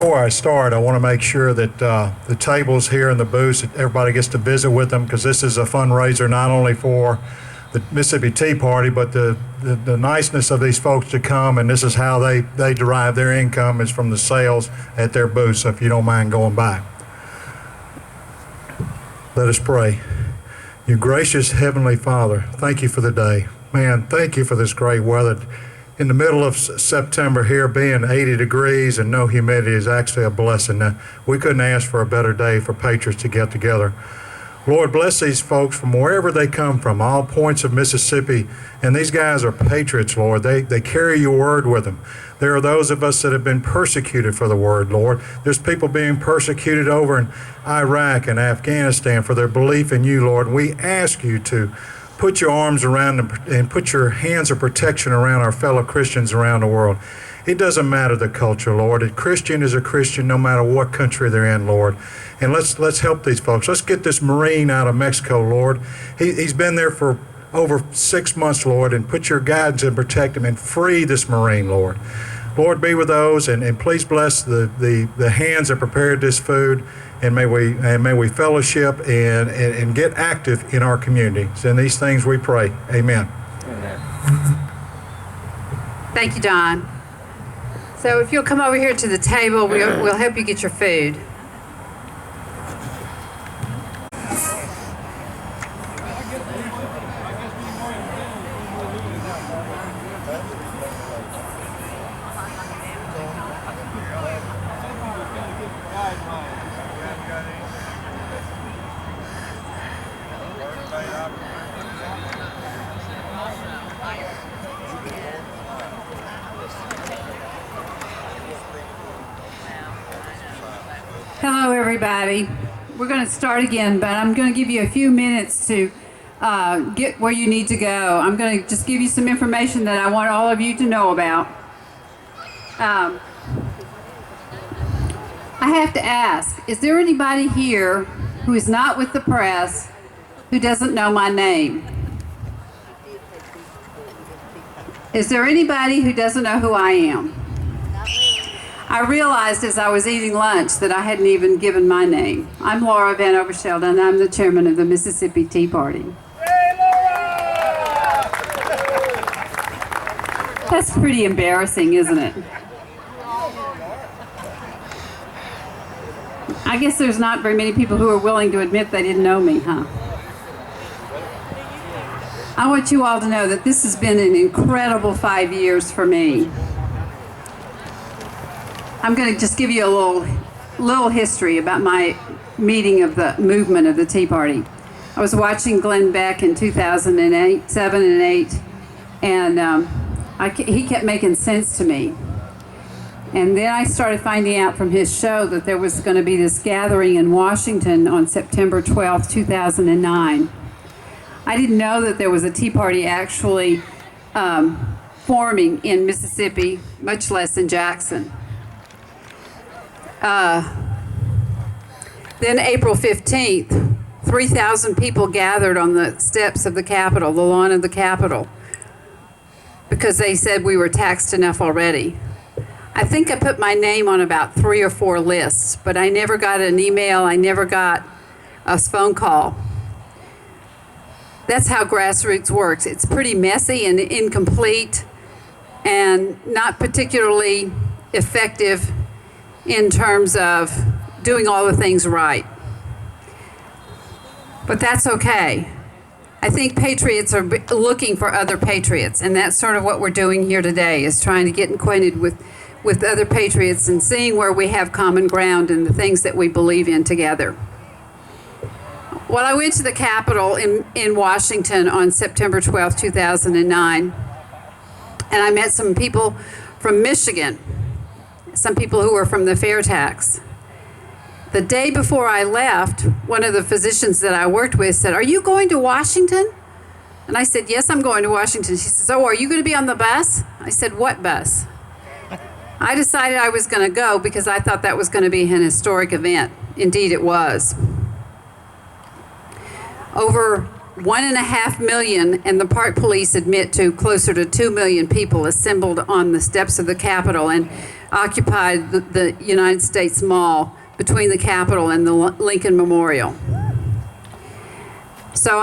Before I start, I want to make sure that the tables here in the booths, that everybody gets to visit with them, because this is a fundraiser not only for the Mississippi Tea Party, but the niceness of these folks to come, and this is how they derive their income, is from the sales at their booth. So if you don't mind going by. Let us pray. You gracious Heavenly Father, thank you for the day. Man, thank you for this great weather. In the middle of September here, being 80 degrees and no humidity is actually a blessing. Now, we couldn't ask for a better day for patriots to get together. Lord, bless these folks from wherever they come from, all points of Mississippi. And these guys are patriots, Lord. They carry your word with them. There are those of us that have been persecuted for the word, Lord. There's people being persecuted over in Iraq and Afghanistan for their belief in you, Lord. We ask you to put your arms around them and put your hands of protection around our fellow Christians around the world. It doesn't matter the culture, Lord. A Christian is a Christian no matter what country they're in, Lord. And let's help these folks. Let's get this Marine out of Mexico, Lord. He's been there for over 6 months, Lord, and put your guidance and protect him and free this Marine, Lord. Lord, be with those, and please bless the hands that prepared this food, and may we fellowship and get active in our communities. In these things we pray. Amen. Amen. Thank you, Don. So if you'll come over here to the table, we'll help you get your food. Hello, everybody. We're going to start again, but I'm going to give you a few minutes to get where you need to go. I'm going to just give you some information that I want all of you to know about. I have to ask, is there anybody here who is not with the press who doesn't know my name? Is there anybody who doesn't know who I am? I realized as I was eating lunch that I hadn't even given my name. I'm Laura Van Overshelden, and I'm the chairman of the Mississippi Tea Party. That's pretty embarrassing, isn't it? I guess there's not very many people who are willing to admit they didn't know me, huh? I want you all to know that this has been an incredible 5 years for me. I'm going to just give you a little history about my meeting of the movement of the Tea Party. I was watching Glenn Beck in 2008, 7 and 8, and he kept making sense to me. And then I started finding out from his show that there was going to be this gathering in Washington on September 12, 2009. I didn't know that there was a Tea Party actually forming in Mississippi, much less in Jackson. Then April 15th, 3,000 people gathered on the steps of the Capitol, the lawn of the Capitol, because they said we were taxed enough already. I think I put my name on about 3 or 4 lists, but I never got an email, I never got a phone call. That's how grassroots works. It's pretty messy and incomplete and not particularly effective in terms of doing all the things right. But that's okay. I think patriots are looking for other patriots, and that's sort of what we're doing here today, is trying to get acquainted with other patriots and seeing where we have common ground and the things that we believe in together. Well, I went to the Capitol in Washington on September 12, 2009, and I met some people from Michigan, some people who were from the fair tax. The day before I left, one of the physicians that I worked with said, "Are you going to Washington?" And I said, "Yes, I'm going to Washington." She says, "Oh, are you going to be on the bus?" I said, "What bus?" I decided I was going to go because I thought that was going to be an historic event. Indeed, it was. Over 1.5 million, and the Park Police admit to closer to 2 million people assembled on the steps of the Capitol. And occupied the United States Mall between the Capitol and the Lincoln Memorial. So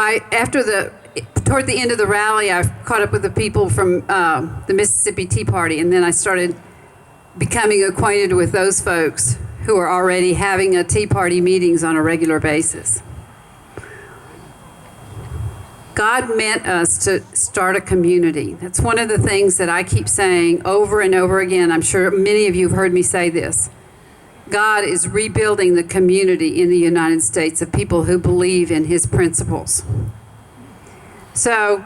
toward the end of the rally, I caught up with the people from the Mississippi Tea Party, and then I started becoming acquainted with those folks who are already having a Tea Party meetings on a regular basis. God meant us to start a community. That's one of the things that I keep saying over and over again. I'm sure many of you have heard me say this. God is rebuilding the community in the United States of people who believe in his principles. So,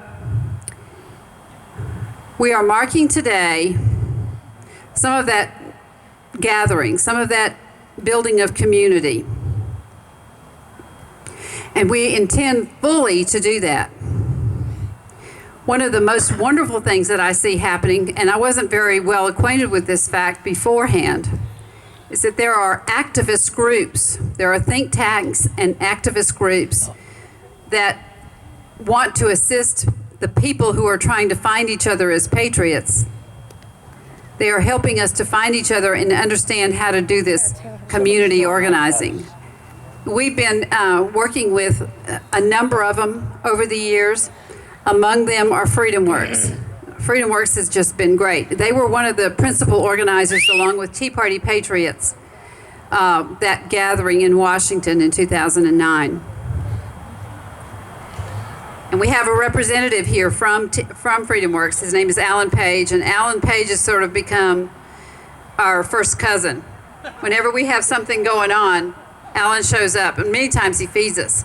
we are marking today some of that gathering, some of that building of community. And we intend fully to do that. One of the most wonderful things that I see happening, and I wasn't very well acquainted with this fact beforehand, is that there are activist groups, there are think tanks and activist groups that want to assist the people who are trying to find each other as patriots. They are helping us to find each other and understand how to do this community organizing. We've been working with a number of them over the years. Among them are Freedom Works. Freedom Works has just been great. They were one of the principal organizers, along with Tea Party Patriots, that gathering in Washington in 2009. And we have a representative here from Freedom Works. His name is Alan Page, and Alan Page has sort of become our first cousin. Whenever we have something going on, Alan shows up, and many times he feeds us.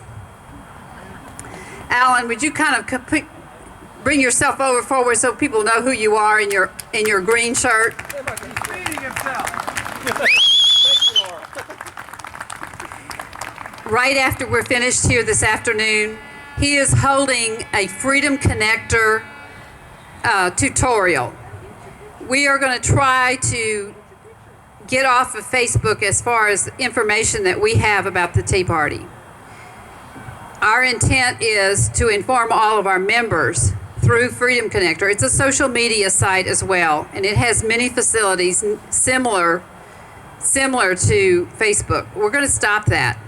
Alan, would you kind of bring yourself forward so people know who you are in your green shirt? Feeding himself. Right after we're finished here this afternoon, he is holding a Freedom Connector tutorial. We are going to try to get off of Facebook as far as information that we have about the Tea Party. Our intent is to inform all of our members through Freedom Connector. It's a social media site as well, and it has many facilities similar to Facebook. We're going to stop that.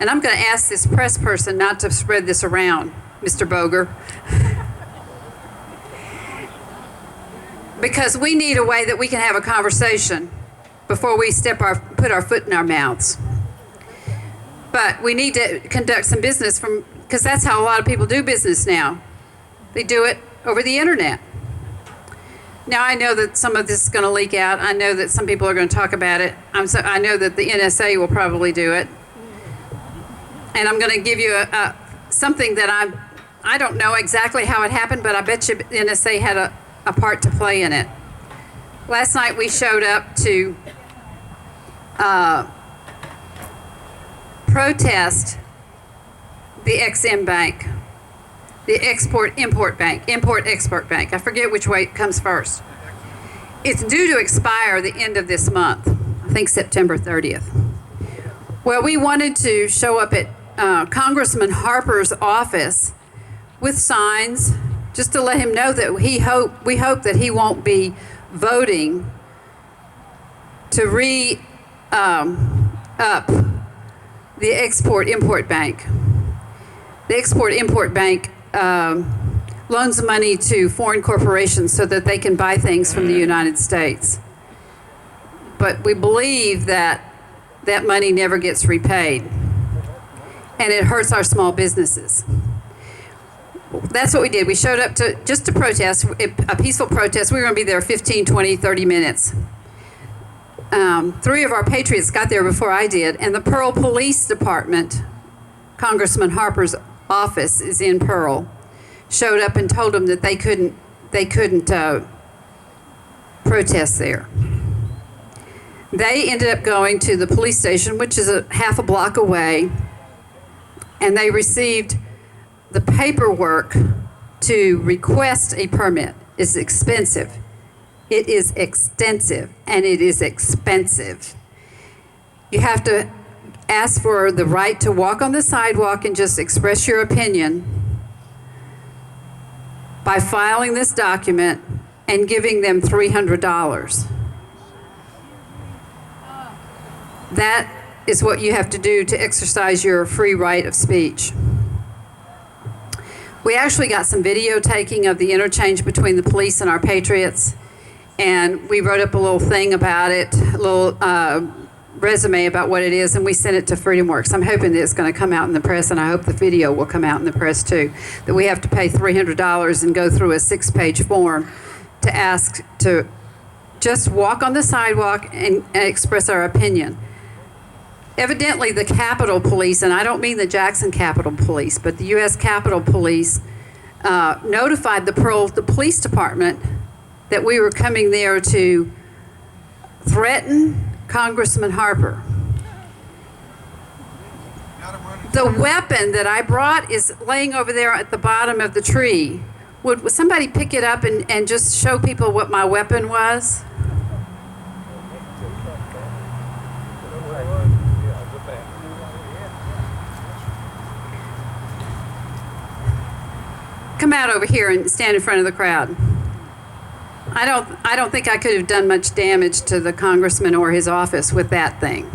And I'm going to ask this press person not to spread this around, Mr. Boger. Because we need a way that we can have a conversation before we put our foot in our mouths. But we need to conduct some business because that's how a lot of people do business now. They do it over the internet. Now, I know that some of this is going to leak out. I know that some people are going to talk about it. I know that the NSA will probably do it. And I'm going to give you something that I don't know exactly how it happened, but I bet you the NSA had a part to play in it. Last night we showed up to protest the EXIM Bank, the Export-Import Bank, Import-Export Bank. I forget which way it comes first. It's due to expire the end of this month, I think September 30th. Well, we wanted to show up at Congressman Harper's office with signs just to let him know that we hope that he won't be voting to up the Export-Import Bank. The Export-Import Bank loans money to foreign corporations so that they can buy things from the United States. But we believe that that money never gets repaid, and it hurts our small businesses. That's what we did. We showed up just to protest, a peaceful protest. We were going to be there 15, 20, 30 minutes. 3 of our patriots got there before I did, and the Pearl Police Department, Congressman Harper's office is in Pearl, showed up and told them that they couldn't protest there. They ended up going to the police station, which is a half a block away, and they received the paperwork to request a permit. It's expensive. It is extensive, and it is expensive. You have to ask for the right to walk on the sidewalk and just express your opinion by filing this document and giving them $300. That is what you have to do to exercise your free right of speech. We actually got some video taking of the interchange between the police and our patriots, and we wrote up a little thing about it, a little resume about what it is, and we sent it to FreedomWorks. I'm hoping that it's going to come out in the press, and I hope the video will come out in the press too, that we have to pay $300 and go through a 6-page form to ask to just walk on the sidewalk and express our opinion. Evidently, the Capitol Police, and I don't mean the Jackson Capitol Police, but the U.S. Capitol Police notified the Pearl, the police department, that we were coming there to threaten Congressman Harper. The weapon that I brought is laying over there at the bottom of the tree. Would somebody pick it up and just show people what my weapon was? Come out over here and stand in front of the crowd. I don't think I could have done much damage to the congressman or his office with that thing.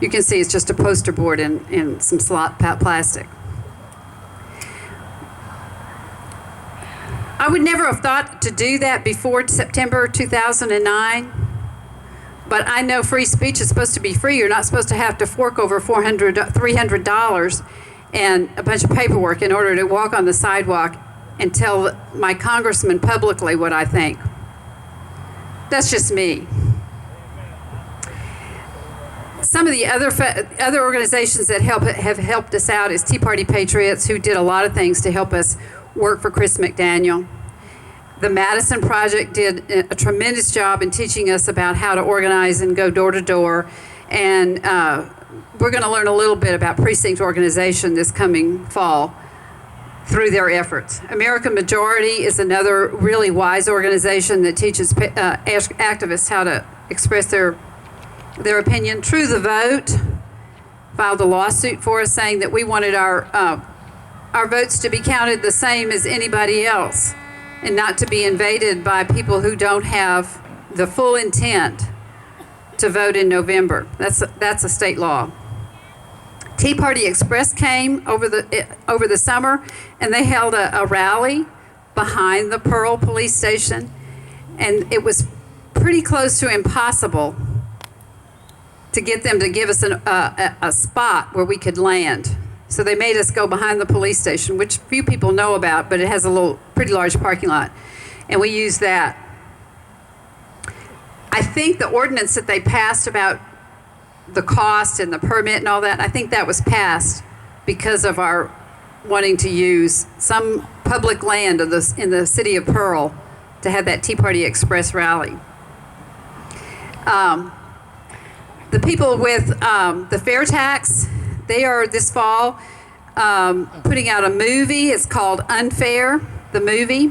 You can see it's just a poster board and some slot plastic. I would never have thought to do that before September 2009, but I know free speech is supposed to be free. You're not supposed to have to fork over $300 and a bunch of paperwork in order to walk on the sidewalk and tell my congressman publicly what I think. That's just me. Some of the other organizations that have helped us out is Tea Party Patriots, who did a lot of things to help us work for Chris McDaniel. The Madison Project did a tremendous job in teaching us about how to organize and go door to door. And we're going to learn a little bit about precinct organization this coming fall through their efforts. American Majority is another really wise organization that teaches activists how to express their opinion. True the Vote filed a lawsuit for us saying that we wanted our votes to be counted the same as anybody else and not to be invaded by people who don't have the full intent to vote in November. That's a state law. Tea Party Express came over the summer, and they held a rally behind the Pearl police station, and it was pretty close to impossible to get them to give us a spot where we could land. So they made us go behind the police station, which few people know about, but it has a pretty large parking lot, and we used that. I think the ordinance that they passed about the cost and the permit and all that, I think that was passed because of our wanting to use some public land in the city of Pearl to have that Tea Party Express rally. The people with the fair tax, they are this fall putting out a movie. It's called Unfair, the movie,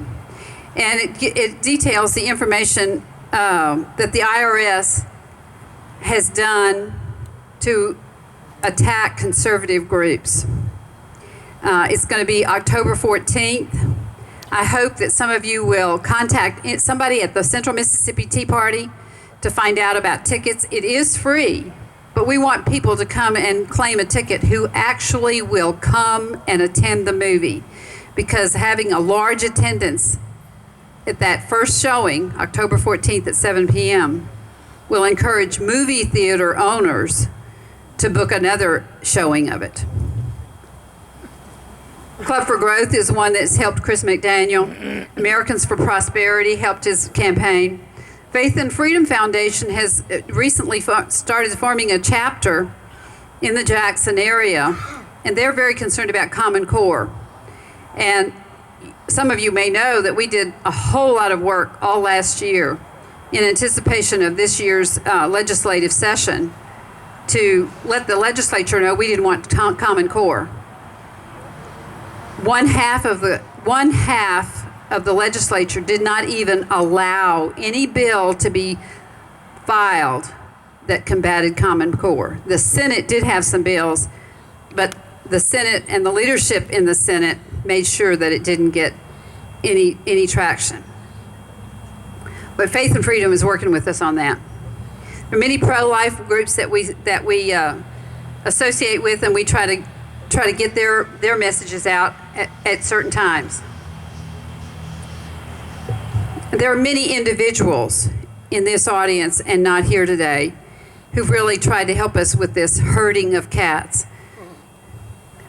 and it details the information that the IRS has done to attack conservative groups. It's going to be October 14th. I hope that some of you will contact somebody at the Central Mississippi Tea Party to find out about tickets. It is free, but we want people to come and claim a ticket who actually will come and attend the movie, because having a large attendance at that first showing, October 14th at 7 p.m., will encourage movie theater owners to book another showing of it. Club for Growth is one that's helped Chris McDaniel. Americans for Prosperity helped his campaign. Faith and Freedom Foundation has recently started forming a chapter in the Jackson area, and they're very concerned about Common Core. And some of you may know that we did a whole lot of work all last year in anticipation of this year's legislative session to let the legislature know we didn't want Common Core. One half of the legislature did not even allow any bill to be filed that combated Common Core. The Senate did have some bills, but the Senate and the leadership in the Senate made sure that it didn't get any traction. But Faith and Freedom is working with us on that. There are many pro-life groups that we associate with, and we try to get their messages out at certain times. There are many individuals in this audience and not here today who've really tried to help us with this herding of cats.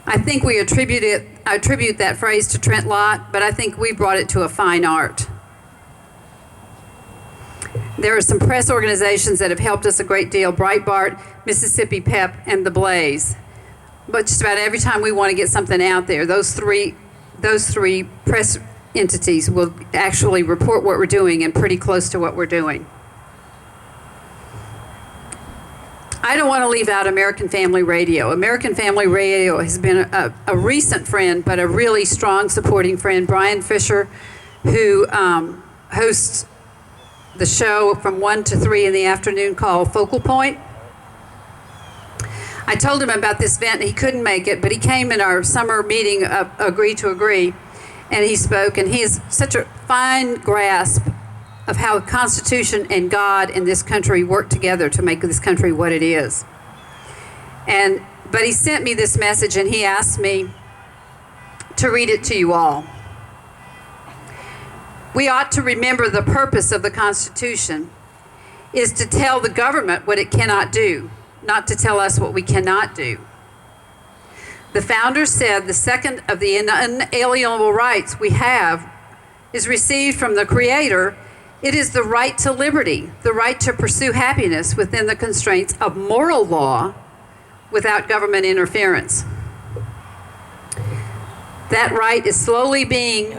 I think I attribute that phrase to Trent Lott, but I think we brought it to a fine art. There are some press organizations that have helped us a great deal: Breitbart, Mississippi PEP, and The Blaze. But just about every time we want to get something out there, those three press entities will actually report what we're doing and pretty close to what we're doing. I don't want to leave out American Family Radio. American Family Radio has been a recent friend, but a really strong supporting friend. Brian Fisher, who hosts the show from 1 to 3 in the afternoon called Focal Point. I told him about this event. He couldn't make it, but he came in our summer meeting of Agree to Agree, and he spoke, and he has such a fine grasp of how the Constitution and God in this country work together to make this country what it is. But he sent me this message, and he asked me to read it to you all. We ought to remember the purpose of the Constitution is to tell the government what it cannot do, not to tell us what we cannot do. The founders said the second of the unalienable rights we have is received from the Creator. It is the right to liberty, the right to pursue happiness within the constraints of moral law without government interference. That right is slowly being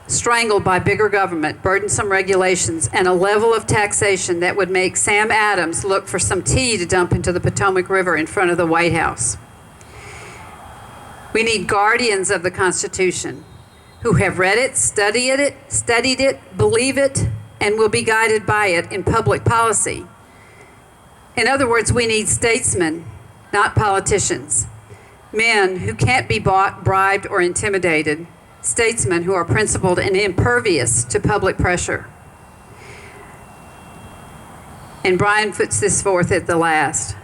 strangled by bigger government, burdensome regulations, and a level of taxation that would make Sam Adams look for some tea to dump into the Potomac River in front of the White House. We need guardians of the Constitution who have read it, studied it, believe it, and will be guided by it in public policy. In other words, we need statesmen, not politicians. Men who can't be bought, bribed, or intimidated. Statesmen who are principled and impervious to public pressure. And Brian puts this forth at the last.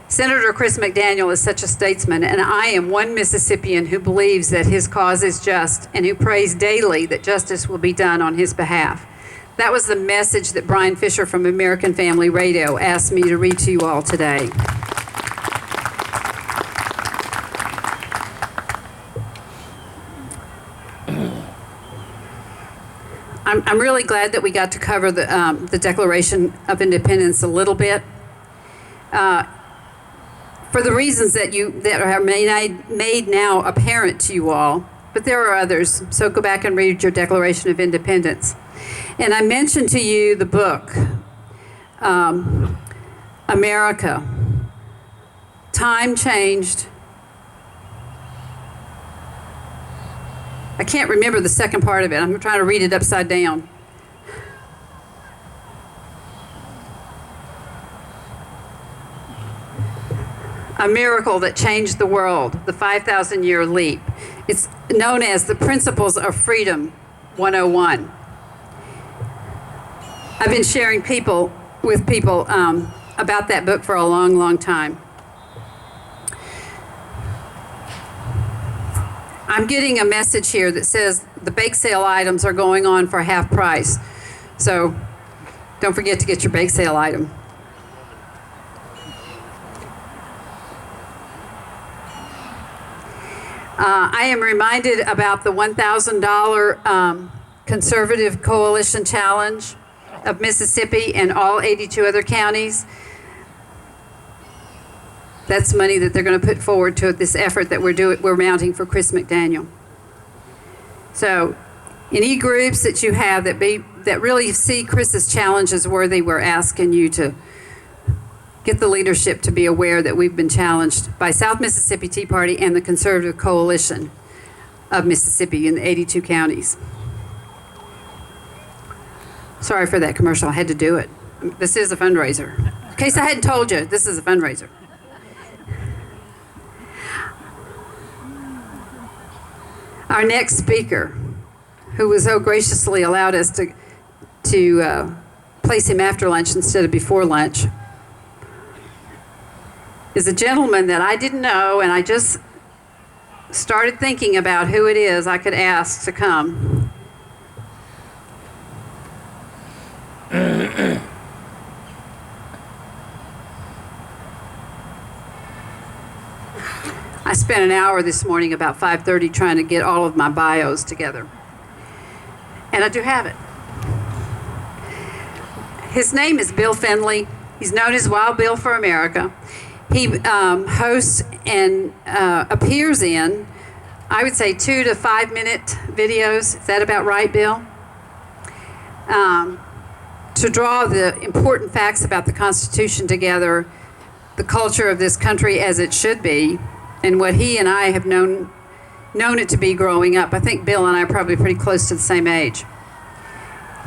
Senator Chris McDaniel is such a statesman, and I am one Mississippian who believes that his cause is just and who prays daily that justice will be done on his behalf. That was the message that Brian Fisher from American Family Radio asked me to read to you all today. I'm really glad that we got to cover the Declaration of Independence a little bit, for the reasons that are made now apparent to you all. But there are others, so go back and read your Declaration of Independence. And I mentioned to you the book, America, Time Changed. I can't remember the second part of it. I'm trying to read it upside down. A Miracle That Changed the World, the 5,000-Year Leap. It's known as the Principles of Freedom 101. I've been sharing with people about that book for a long, long time. I'm getting a message here that says the bake sale items are going on for half price. So don't forget to get your bake sale item. I am reminded about the $1,000 Conservative Coalition Challenge of Mississippi and all 82 other counties. That's money that they're going to put forward to this effort that we're mounting for Chris McDaniel. So, any groups that you have that really see Chris's challenge as worthy, we're asking you to get the leadership to be aware that we've been challenged by South Mississippi Tea Party and the Conservative Coalition of Mississippi in the 82 counties. Sorry for that commercial. I had to do it. This is a fundraiser. In case I hadn't told you, this is a fundraiser. Our next speaker, who was so graciously allowed us to place him after lunch instead of before lunch, is a gentleman that I didn't know, and I just started thinking about who it is I could ask to come. I spent an hour this morning about 5:30 trying to get all of my bios together. And I do have it. His name is Bill Finley. He's known as Wild Bill for America. He hosts and appears in, I would say, 2 to 5 minute videos. Is that about right, Bill? To draw the important facts about the Constitution together, the culture of this country as it should be, and what he and I have known it to be growing up. I think Bill and I are probably pretty close to the same age.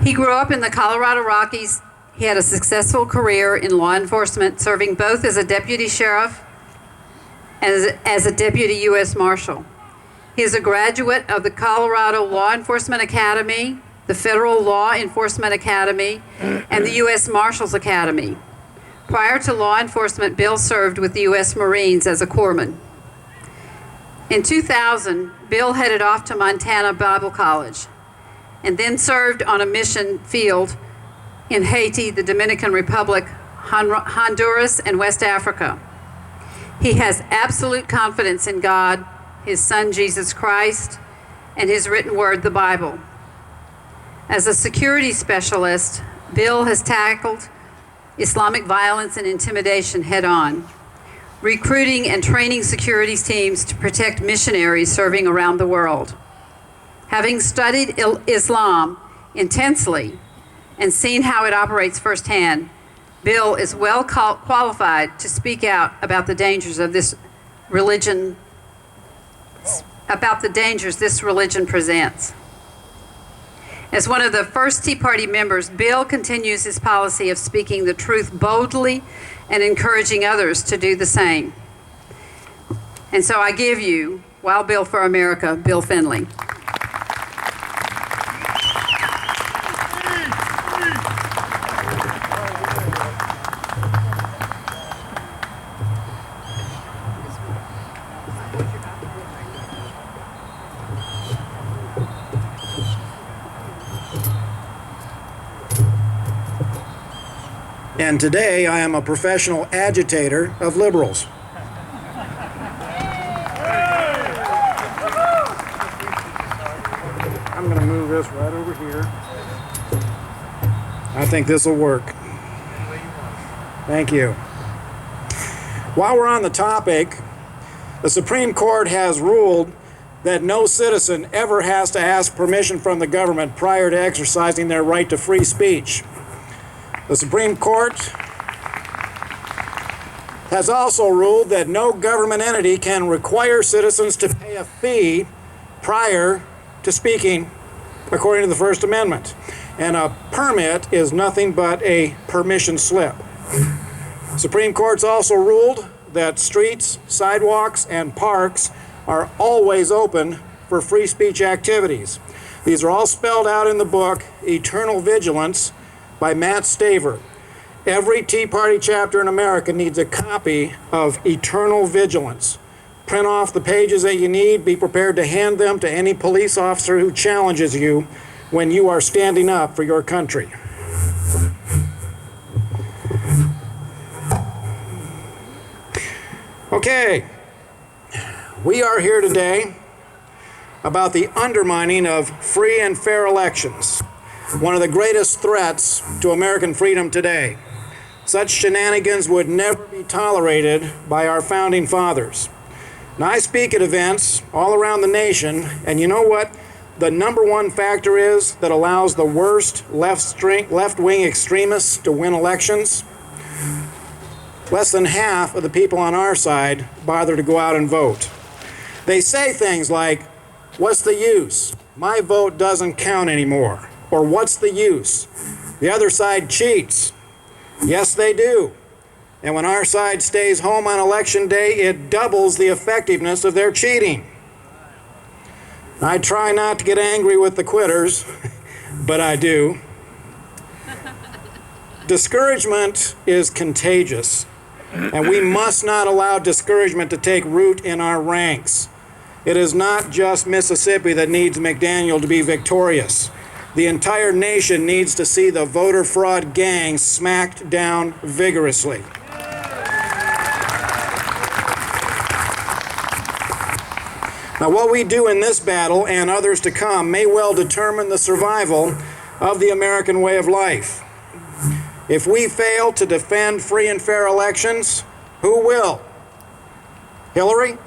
He grew up in the Colorado Rockies. He had a successful career in law enforcement, serving both as a deputy sheriff and as a deputy U.S. Marshal. He is a graduate of the Colorado Law Enforcement Academy, the Federal Law Enforcement Academy, and the U.S. Marshals Academy. Prior to law enforcement, Bill served with the U.S. Marines as a corpsman. In 2000, Bill headed off to Montana Bible College and then served on a mission field in Haiti, the Dominican Republic, Honduras, and West Africa. He has absolute confidence in God, his Son Jesus Christ, and his written word, the Bible. As a security specialist, Bill has tackled Islamic violence and intimidation head-on, recruiting and training security teams to protect missionaries serving around the world. Having studied Islam intensely and seen how it operates firsthand, Bill is well qualified to speak out about the dangers of this religion, presents. As one of the first Tea Party members, Bill continues his policy of speaking the truth boldly and encouraging others to do the same. And so I give you, Wild Bill for America, Bill Finley. And today I am a professional agitator of liberals. I'm going to move this right over here. I think this will work. Thank you. While we're on the topic, the Supreme Court has ruled that no citizen ever has to ask permission from the government prior to exercising their right to free speech. The Supreme Court has also ruled that no government entity can require citizens to pay a fee prior to speaking, according to the First Amendment. And a permit is nothing but a permission slip. The Supreme Court's also ruled that streets, sidewalks, and parks are always open for free speech activities. These are all spelled out in the book, Eternal Vigilance, by Matt Staver. Every Tea Party chapter in America needs a copy of Eternal Vigilance. Print off the pages that you need. Be prepared to hand them to any police officer who challenges you when you are standing up for your country. Okay, we are here today about the undermining of free and fair elections, one of the greatest threats to American freedom today. Such shenanigans would never be tolerated by our founding fathers. Now, I speak at events all around the nation, and you know what the number one factor is that allows the worst left-wing extremists to win elections? Less than half of the people on our side bother to go out and vote. They say things like, "What's the use? My vote doesn't count anymore." Or, "What's the use? The other side cheats." Yes, they do. And when our side stays home on election day, it doubles the effectiveness of their cheating. I try not to get angry with the quitters, but I do. Discouragement is contagious. and we must not allow discouragement to take root in our ranks. It is not just Mississippi that needs McDaniel to be victorious. The entire nation needs to see the voter fraud gang smacked down vigorously. Now, what we do in this battle and others to come may well determine the survival of the American way of life. If we fail to defend free and fair elections, who will? Hillary?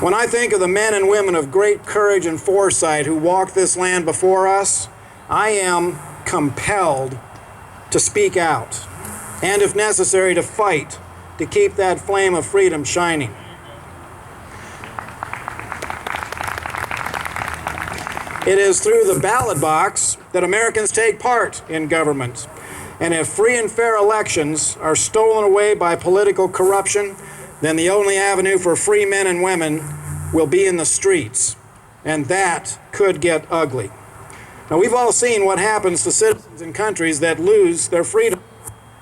When I think of the men and women of great courage and foresight who walked this land before us, I am compelled to speak out, and if necessary, to fight to keep that flame of freedom shining. It is through the ballot box that Americans take part in government. And if free and fair elections are stolen away by political corruption, then the only avenue for free men and women will be in the streets. And that could get ugly. Now, we've all seen what happens to citizens in countries that lose their freedom,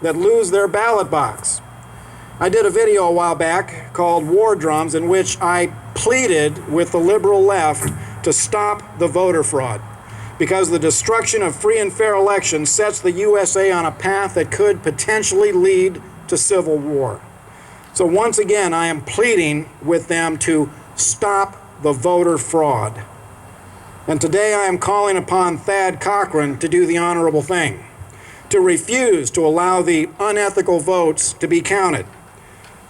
that lose their ballot box. I did a video a while back called War Drums, in which I pleaded with the liberal left to stop the voter fraud, because the destruction of free and fair elections sets the USA on a path that could potentially lead to civil war. So once again, I am pleading with them to stop the voter fraud. And today I am calling upon Thad Cochran to do the honorable thing, to refuse to allow the unethical votes to be counted.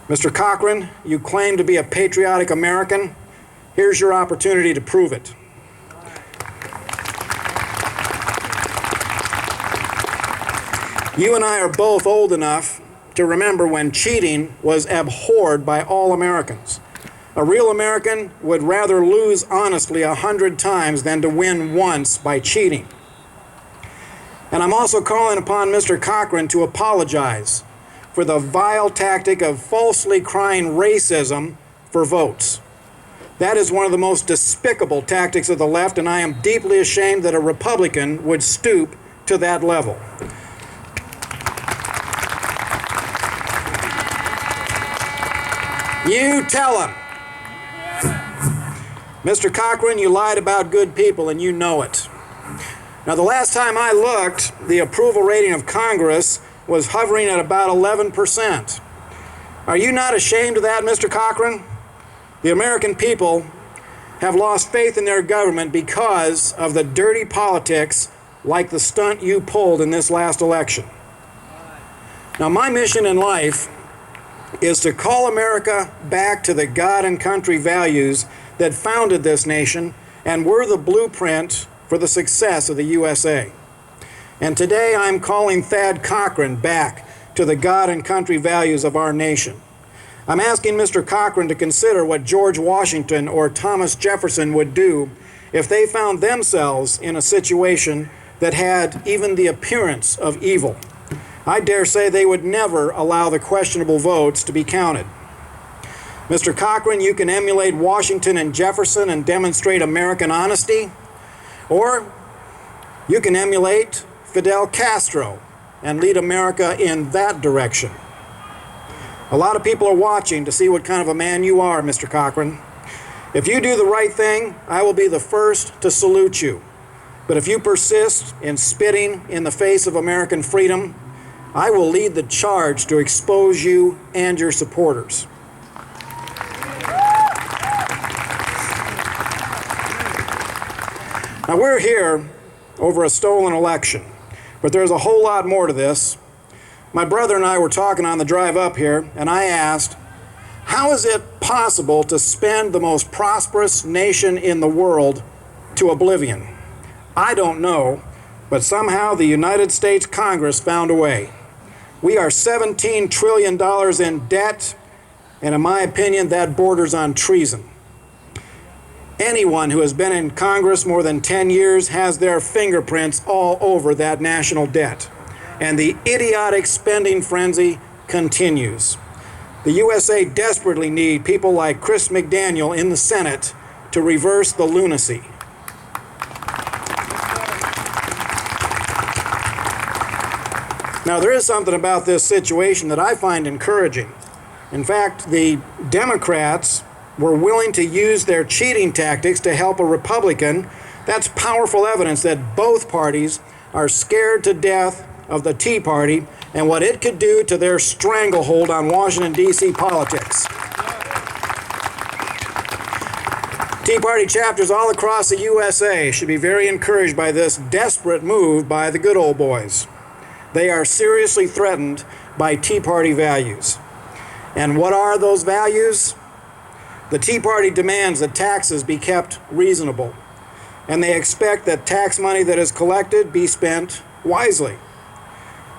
Mr. Cochran, you claim to be a patriotic American. Here's your opportunity to prove it. You and I are both old enough to remember when cheating was abhorred by all Americans. A real American would rather lose honestly 100 times than to win once by cheating. And I'm also calling upon Mr. Cochran to apologize for the vile tactic of falsely crying racism for votes. That is one of the most despicable tactics of the left, and I am deeply ashamed that a Republican would stoop to that level. You tell him. Mr. Cochran, you lied about good people, and you know it. Now, the last time I looked, the approval rating of Congress was hovering at about 11%. Are you not ashamed of that, Mr. Cochran? The American people have lost faith in their government because of the dirty politics like the stunt you pulled in this last election. Now, my mission in life is to call America back to the God and country values that founded this nation and were the blueprint for the success of the USA. And today I'm calling Thad Cochran back to the God and country values of our nation. I'm asking Mr. Cochran to consider what George Washington or Thomas Jefferson would do if they found themselves in a situation that had even the appearance of evil. I dare say they would never allow the questionable votes to be counted. Mr. Cochran, you can emulate Washington and Jefferson and demonstrate American honesty, or you can emulate Fidel Castro and lead America in that direction. A lot of people are watching to see what kind of a man you are, Mr. Cochran. If you do the right thing, I will be the first to salute you. But if you persist in spitting in the face of American freedom, I will lead the charge to expose you and your supporters. Now, we're here over a stolen election, but there's a whole lot more to this. My brother and I were talking on the drive up here, and I asked, how is it possible to spend the most prosperous nation in the world to oblivion? I don't know, but somehow the United States Congress found a way. We are $17 trillion in debt, and in my opinion, that borders on treason. Anyone who has been in Congress more than 10 years has their fingerprints all over that national debt. And the idiotic spending frenzy continues. The USA desperately need people like Chris McDaniel in the Senate to reverse the lunacy. Now, there is something about this situation that I find encouraging. In fact, the Democrats were willing to use their cheating tactics to help a Republican. That's powerful evidence that both parties are scared to death of the Tea Party and what it could do to their stranglehold on Washington, D.C. politics. Tea Party chapters all across the USA should be very encouraged by this desperate move by the good old boys. They are seriously threatened by Tea Party values. And what are those values? The Tea Party demands that taxes be kept reasonable, and they expect that tax money that is collected be spent wisely.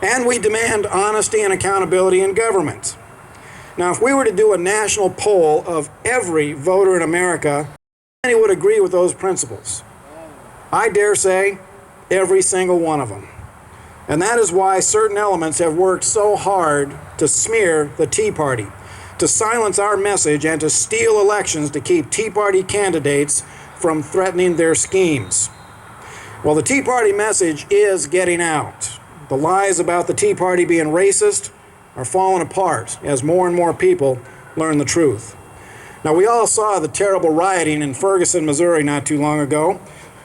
And we demand honesty and accountability in government. Now, if we were to do a national poll of every voter in America, many would agree with those principles. I dare say every single one of them. And that is why certain elements have worked so hard to smear the Tea Party, to silence our message, and to steal elections to keep Tea Party candidates from threatening their schemes. Well, the Tea Party message is getting out. The lies about the Tea Party being racist are falling apart as more and more people learn the truth. Now, we all saw the terrible rioting in Ferguson, Missouri not too long ago,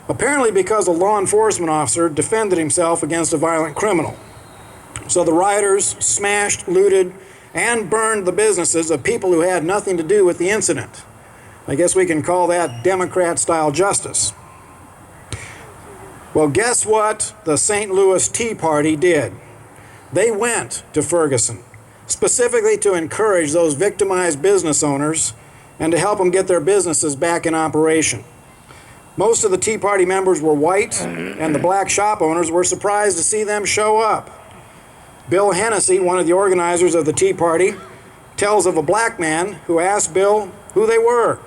apparently because a law enforcement officer defended himself against a violent criminal. So the rioters smashed, looted, and burned the businesses of people who had nothing to do with the incident. I guess we can call that Democrat-style justice. Well, guess what the St. Louis Tea Party did? They went to Ferguson, specifically to encourage those victimized business owners and to help them get their businesses back in operation. Most of the Tea Party members were white, and the black shop owners were surprised to see them show up. Bill Hennessy, one of the organizers of the Tea Party, tells of a black man who asked Bill who they were.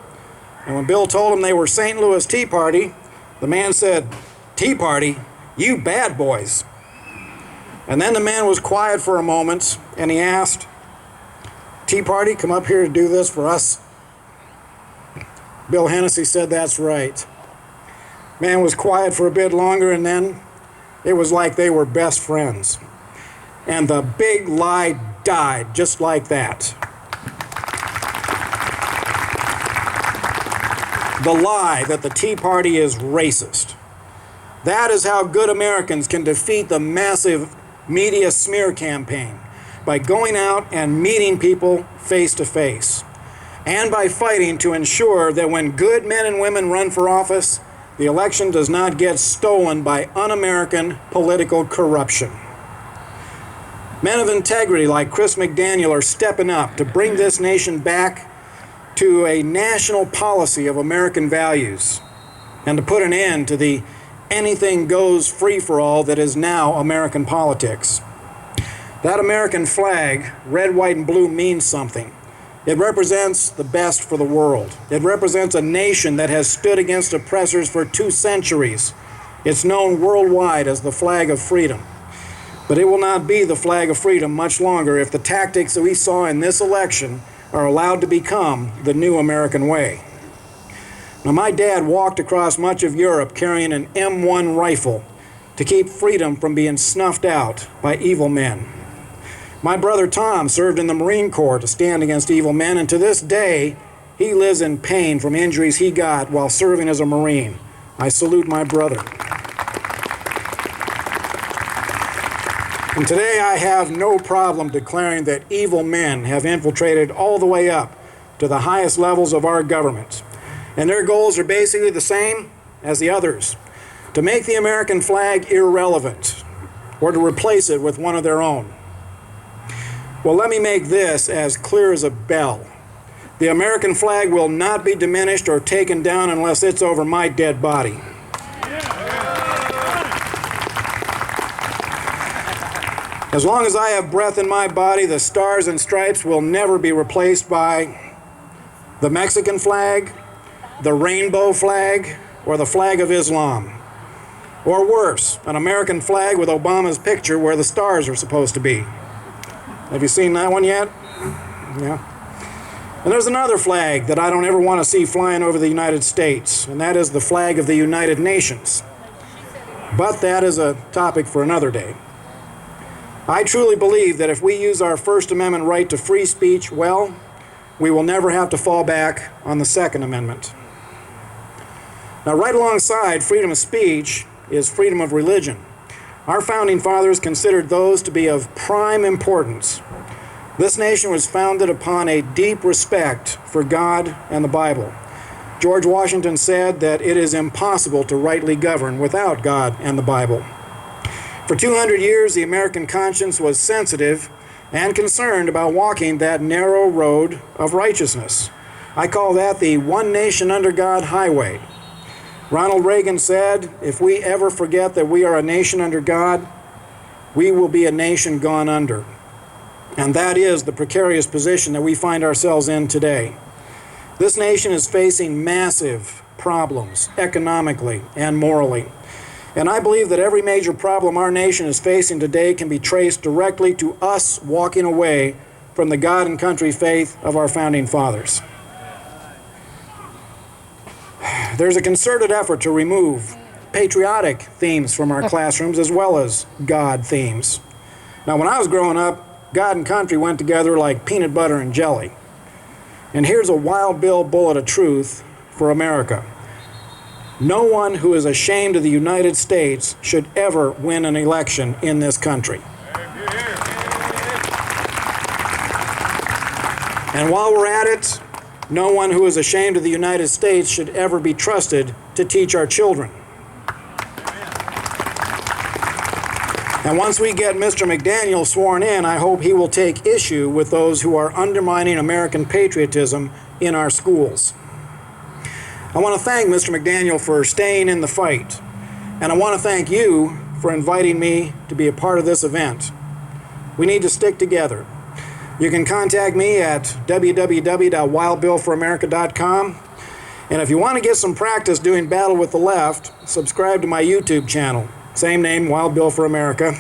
And when Bill told him they were St. Louis Tea Party, the man said, "Tea Party? You bad boys." And then the man was quiet for a moment, and he asked, "Tea Party come up here to do this for us?" Bill Hennessy said, "That's right." Man was quiet for a bit longer, and then it was like they were best friends. And the big lie died just like that. The lie that the Tea Party is racist. That is how good Americans can defeat the massive media smear campaign, by going out and meeting people face to face, and by fighting to ensure that when good men and women run for office, the election does not get stolen by un-American political corruption. Men of integrity like Chris McDaniel are stepping up to bring this nation back to a national policy of American values and to put an end to the anything goes free-for-all that is now American politics. That American flag, red, white, and blue, means something. It represents the best for the world. It represents a nation that has stood against oppressors for 2 centuries. It's known worldwide as the flag of freedom. But it will not be the flag of freedom much longer if the tactics that we saw in this election are allowed to become the new American way. Now, my dad walked across much of Europe carrying an M1 rifle to keep freedom from being snuffed out by evil men. My brother Tom served in the Marine Corps to stand against evil men, and to this day, he lives in pain from injuries he got while serving as a Marine. I salute my brother. And today I have no problem declaring that evil men have infiltrated all the way up to the highest levels of our government. And their goals are basically the same as the others: to make the American flag irrelevant or to replace it with one of their own. Well, let me make this as clear as a bell. The American flag will not be diminished or taken down unless it's over my dead body. As long as I have breath in my body, the stars and stripes will never be replaced by the Mexican flag, the rainbow flag, or the flag of Islam. Or worse, an American flag with Obama's picture where the stars are supposed to be. Have you seen that one yet? Yeah. And there's another flag that I don't ever want to see flying over the United States, and that is the flag of the United Nations. But that is a topic for another day. I truly believe that if we use our First Amendment right to free speech well, we will never have to fall back on the Second Amendment. Now, right alongside freedom of speech is freedom of religion. Our founding fathers considered those to be of prime importance. This nation was founded upon a deep respect for God and the Bible. George Washington said that it is impossible to rightly govern without God and the Bible. For 200 years, the American conscience was sensitive and concerned about walking that narrow road of righteousness. I call that the one nation under God highway. Ronald Reagan said, if we ever forget that we are a nation under God, we will be a nation gone under. And that is the precarious position that we find ourselves in today. This nation is facing massive problems economically and morally. And I believe that every major problem our nation is facing today can be traced directly to us walking away from the God and country faith of our founding fathers. There's a concerted effort to remove patriotic themes from our classrooms as well as God themes. Now, when I was growing up, God and country went together like peanut butter and jelly. And here's a Wild Bill bullet of truth for America. No one who is ashamed of the United States should ever win an election in this country. And while we're at it, no one who is ashamed of the United States should ever be trusted to teach our children. And once we get Mr. McDaniel sworn in, I hope he will take issue with those who are undermining American patriotism in our schools. I want to thank Mr. McDaniel for staying in the fight, and I want to thank you for inviting me to be a part of this event. We need to stick together. You can contact me at www.wildbillforamerica.com, and if you want to get some practice doing battle with the left, subscribe to my YouTube channel. Same name, Wild Bill for America.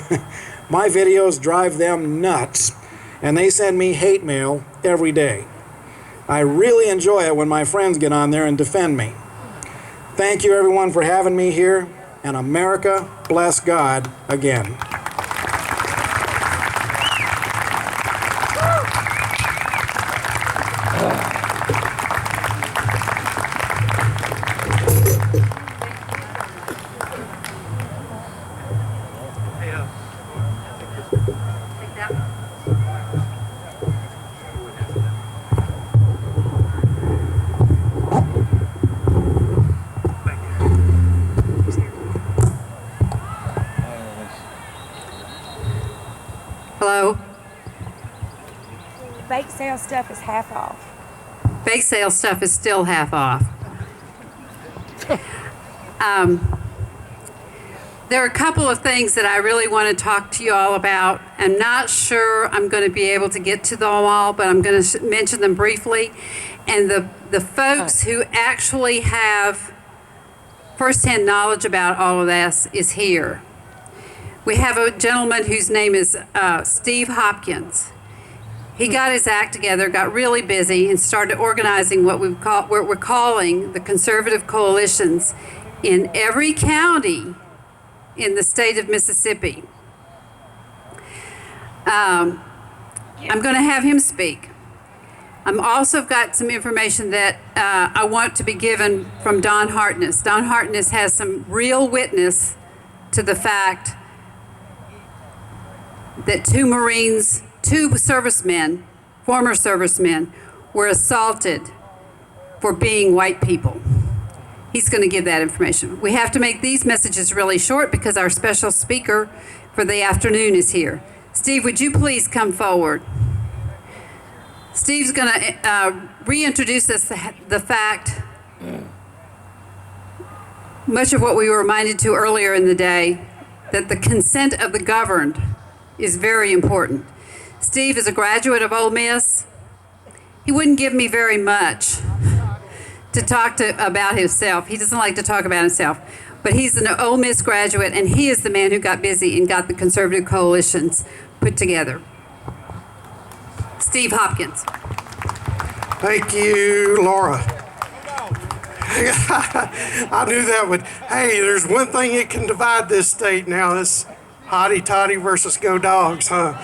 My videos drive them nuts, and they send me hate mail every day. I really enjoy it when my friends get on there and defend me. Thank you, everyone, for having me here, and America bless God again. Hello? Bake sale stuff is half off. Bake sale stuff is still half off. There are a couple of things that I really want to talk to you all about. I'm not sure I'm going to be able to get to them all, but I'm going to mention them briefly. And the folks who actually have firsthand knowledge about all of this is here. We have a gentleman whose name is Steve Hopkins. He got his act together, got really busy, and started organizing what we're calling the conservative coalitions in every county in the state of Mississippi. I'm going to have him speak. I'm also got some information that I want to be given from Don Hartness. Don Hartness has some real witness to the fact that two servicemen, former servicemen, were assaulted for being white people. He's going to give that information. We have to make these messages really short because our special speaker for the afternoon is here. Steve, would you please come forward? Steve's going to reintroduce us the fact, much of what we were reminded to earlier in the day, that the consent of the governed is very important. Steve is a graduate of Ole Miss. He wouldn't give me very much to talk about himself. He doesn't like to talk about himself. But he's an Ole Miss graduate, and he is the man who got busy and got the conservative coalitions put together. Steve Hopkins. Thank you, Laura. I knew that would. Hey, there's one thing that can divide this state now. Hotty toddy versus go dogs, huh?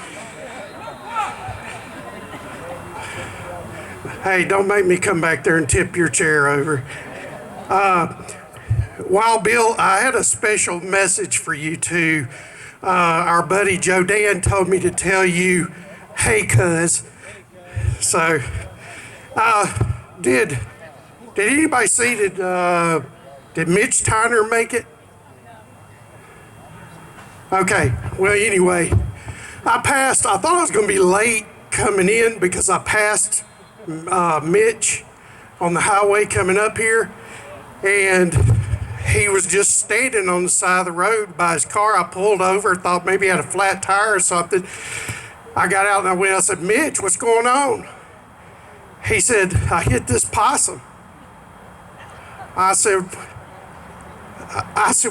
Hey, don't make me come back there and tip your chair over. Wild Bill, I had a special message for you too. Our buddy Joe Dan told me to tell you, hey, cuz. So, did anybody see did Mitch Tyner make it? Okay, well, anyway, I thought I was going to be late coming in because I passed Mitch on the highway coming up here, and he was just standing on the side of the road by his car. I pulled over, thought maybe he had a flat tire or something. I got out and I said, Mitch, what's going on? He said, I hit this possum. I said,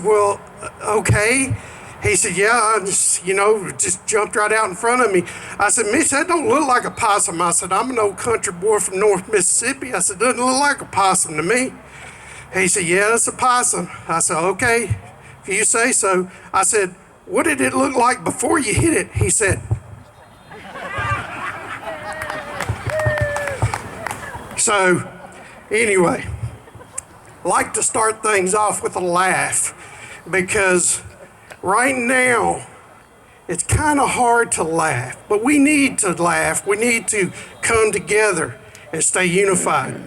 well, okay. He said, yeah, I just jumped right out in front of me. I said, Mitch, that don't look like a possum. I said, I'm an old country boy from North Mississippi. I said, doesn't look like a possum to me. He said, yeah, it's a possum. I said, okay, if you say so. I said, what did it look like before you hit it? He said, so anyway, like to start things off with a laugh because right now it's kind of hard to laugh, but we need to laugh. We need to come together and stay unified.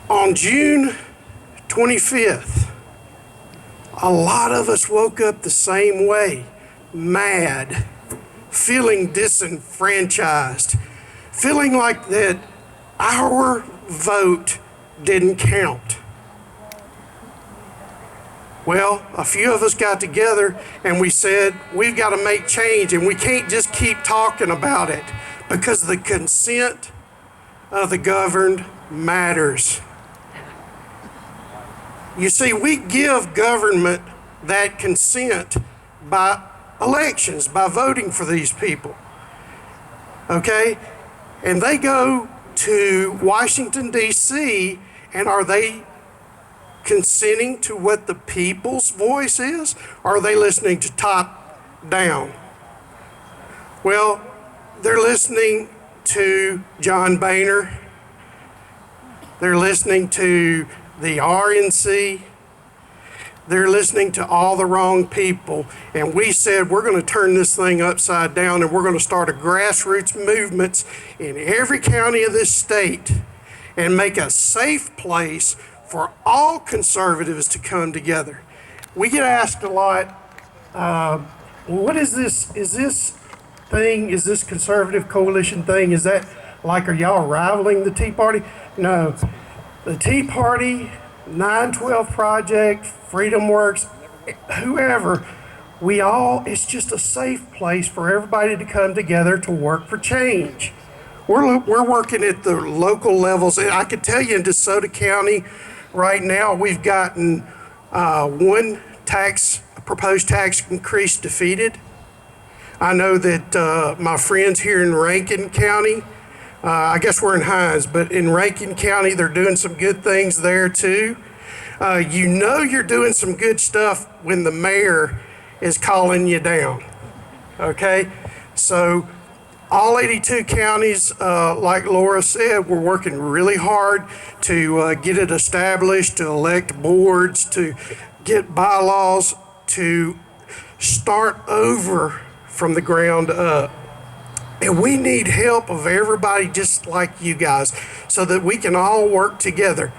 On June 25th, a lot of us woke up the same way, mad, feeling disenfranchised, feeling like that our vote didn't count. Well, a few of us got together and we said, we've got to make change and we can't just keep talking about it because the consent of the governed matters. You see, we give government that consent by elections, by voting for these people. Okay? And they go to Washington, D.C., and are they consenting to what the people's voice is? Or are they listening to top down? Well, they're listening to John Boehner. They're listening to the RNC. They're listening to all the wrong people. And we said we're going to turn this thing upside down and we're going to start a grassroots movements in every county of this state and make a safe place for all conservatives to come together. We get asked a lot, what is this? Is this conservative coalition thing? Is that like, are y'all rivaling the Tea Party? No. The Tea Party, 912 Project, Freedom Works, whoever, it's just a safe place for everybody to come together to work for change. We're working at the local levels. And I can tell you in DeSoto County right now, we've gotten one proposed tax increase defeated. I know that my friends here in Rankin County, I guess we're in Hines, but in Rankin County, they're doing some good things there too. You're doing some good stuff when the mayor is calling you down, okay? So all 82 counties, like Laura said, we're working really hard to get it established, to elect boards, to get bylaws, to start over from the ground up. And we need help of everybody just like you guys so that we can all work together.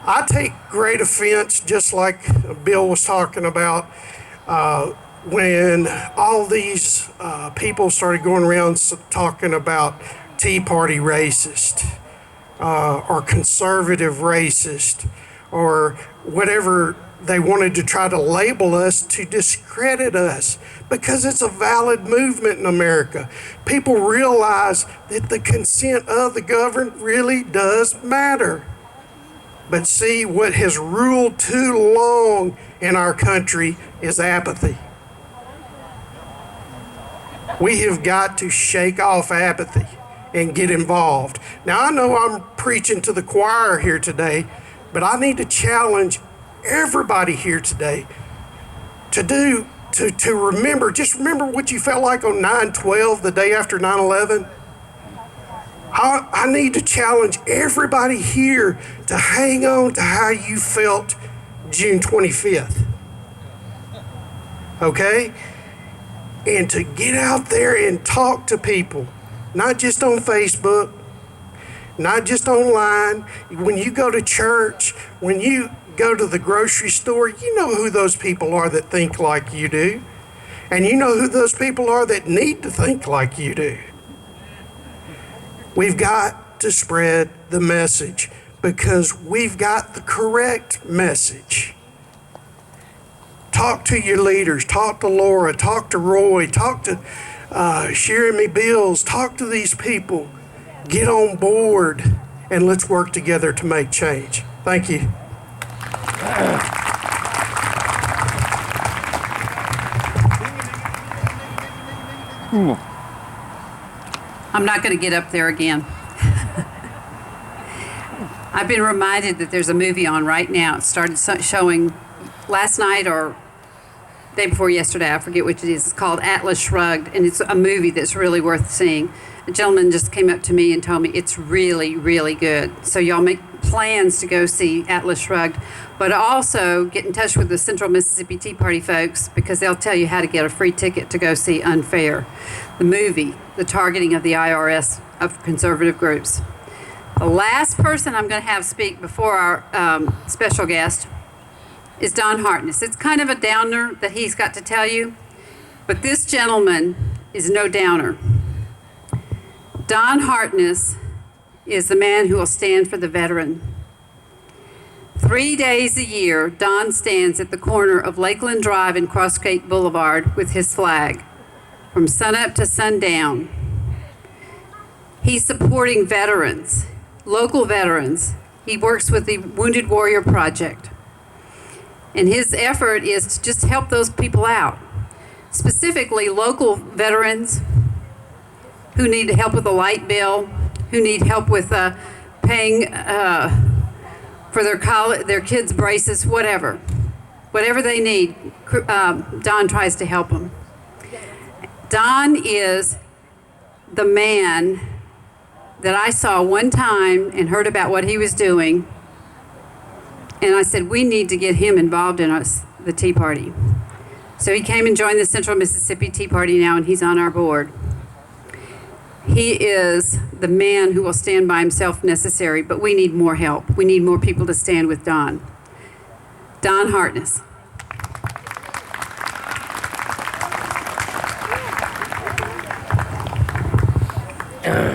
I take great offense, just like Bill was talking about, when all these people started going around talking about Tea Party racist or conservative racist or whatever they wanted to try to label us to discredit us, because it's a valid movement in America. People realize that the consent of the governed really does matter. But see, what has ruled too long in our country is apathy. We have got to shake off apathy and get involved. Now, I know I'm preaching to the choir here today, but I need to challenge everybody here today to do to remember, just remember what you felt like on 9/12, the day after 9/11. I need to challenge everybody here to hang on to how you felt June 25th. Okay? And to get out there and talk to people, not just on Facebook, not just online. When you go to church, when you go to the grocery store, you know who those people are that think like you do. And you know who those people are that need to think like you do. We've got to spread the message because we've got the correct message. Talk to your leaders. Talk to Laura. Talk to Roy. Talk to Jeremy Bills. Talk to these people. Get on board and let's work together to make change. Thank you. I'm not going to get up there again. I've been reminded that there's a movie on right now. It started showing last night or day before yesterday. I forget which it is. It's called Atlas Shrugged, and it's a movie that's really worth seeing. A gentleman just came up to me and told me it's really, really good. So y'all make plans to go see Atlas Shrugged, but also get in touch with the Central Mississippi Tea Party folks because they'll tell you how to get a free ticket to go see Unfair, the movie, the targeting of the IRS of conservative groups. The last person I'm going to have speak before our special guest is Don Hartness. It's kind of a downer that he's got to tell you, but this gentleman is no downer. Don Hartness is the man who will stand for the veteran. 3 days a year, Don stands at the corner of Lakeland Drive and Crossgate Boulevard with his flag from sunup to sundown. He's supporting veterans, local veterans. He works with the Wounded Warrior Project. And his effort is to just help those people out, specifically local veterans who need help with a light bill, who need help with paying for their kids' braces, whatever. Whatever they need, Don tries to help them. Don is the man that I saw one time and heard about what he was doing, and I said, we need to get him involved in the Tea Party. So he came and joined the Central Mississippi Tea Party now, and he's on our board. He is the man who will stand by himself if necessary, but we need more help. We need more people to stand with Don. Don Hartness.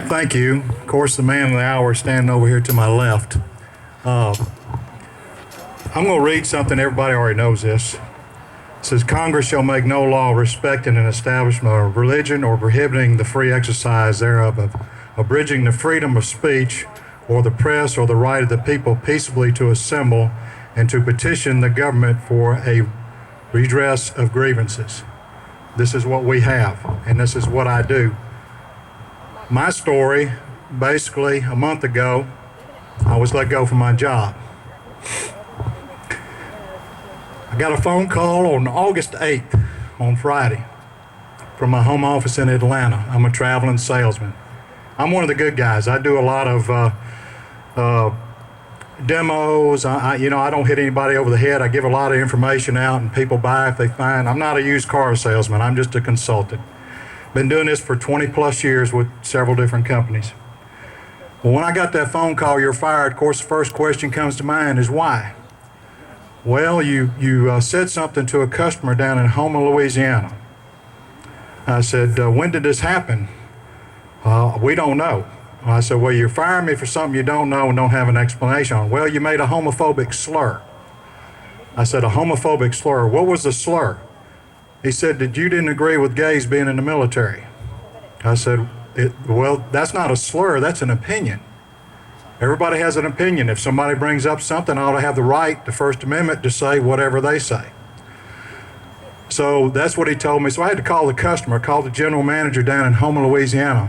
Thank you. Of course, the man of the hour standing over here to my left. I'm going to read something. Everybody already knows this. It says, Congress shall make no law respecting an establishment of religion or prohibiting the free exercise thereof, of abridging the freedom of speech or the press or the right of the people peaceably to assemble and to petition the government for a redress of grievances. This is what we have, and this is what I do. My story, basically, a month ago, I was let go from my job. I got a phone call on August 8th, on Friday, from my home office in Atlanta. I'm a traveling salesman. I'm one of the good guys. I do a lot of demos. I don't hit anybody over the head. I give a lot of information out, and people buy if they find. I'm not a used car salesman. I'm just a consultant. Been doing this for 20 plus years with several different companies. Well, when I got that phone call, you're fired, of course, the first question comes to mind is why? Well, you said something to a customer down in Houma, Louisiana. I said, when did this happen? We don't know. I said, well, you're firing me for something you don't know and don't have an explanation on. Well, you made a homophobic slur. I said, a homophobic slur. What was the slur? He said that you didn't agree with gays being in the military. I said, well, that's not a slur, that's an opinion. Everybody has an opinion. If somebody brings up something, I ought to have the right, the First Amendment, to say whatever they say. So that's what he told me. So I had to call the customer, call the general manager down in Houma, Louisiana.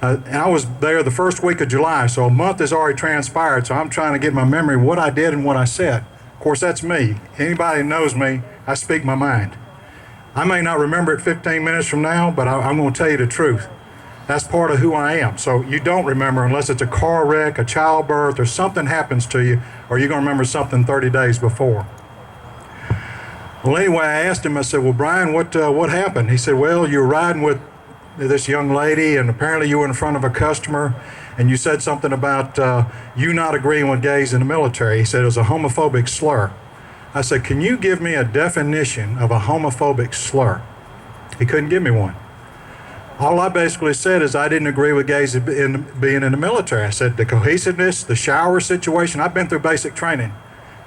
And I was there the first week of July, so a month has already transpired, so I'm trying to get my memory of what I did and what I said. Of course, that's me. Anybody who knows me, I speak my mind. I may not remember it 15 minutes from now, but I'm going to tell you the truth. That's part of who I am. So you don't remember unless it's a car wreck, a childbirth, or something happens to you, or you're going to remember something 30 days before. Well, anyway, I asked him, I said, well, Brian, what happened? He said, well, you were riding with this young lady, and apparently you were in front of a customer, and you said something about you not agreeing with gays in the military. He said it was a homophobic slur. I said, can you give me a definition of a homophobic slur? He couldn't give me one. All I basically said is I didn't agree with gays being in the military. I said the cohesiveness, the shower situation, I've been through basic training.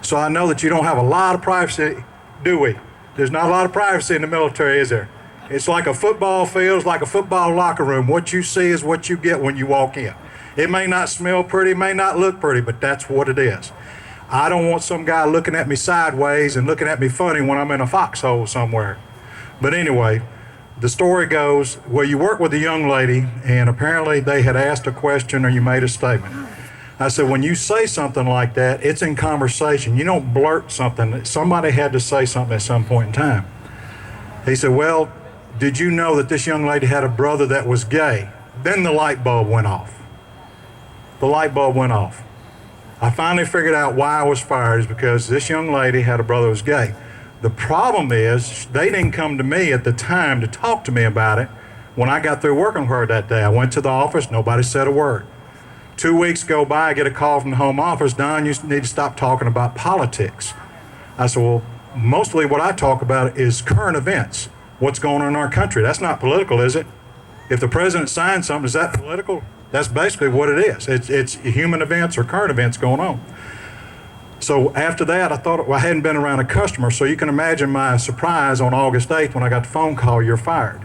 So I know that you don't have a lot of privacy, do we? There's not a lot of privacy in the military, is there? It's like a football field, it's like a football locker room. What you see is what you get when you walk in. It may not smell pretty, it may not look pretty, but that's what it is. I don't want some guy looking at me sideways and looking at me funny when I'm in a foxhole somewhere. But anyway, the story goes, well, you worked with a young lady, and apparently they had asked a question or you made a statement. I said, when you say something like that, it's in conversation. You don't blurt something. Somebody had to say something at some point in time. He said, well, did you know that this young lady had a brother that was gay? Then the light bulb went off. The light bulb went off. I finally figured out why I was fired is because this young lady had a brother that was gay. The problem is they didn't come to me at the time to talk to me about it when I got through working with her that day. I went to the office, nobody said a word. 2 weeks go by, I get a call from the home office, Don, you need to stop talking about politics. I said, well, mostly what I talk about is current events, what's going on in our country. That's not political, is it? If the president signs something, is that political? That's basically what it is. It's human events or current events going on. So after that, I thought, well, I hadn't been around a customer, so you can imagine my surprise on August 8th when I got the phone call, you're fired.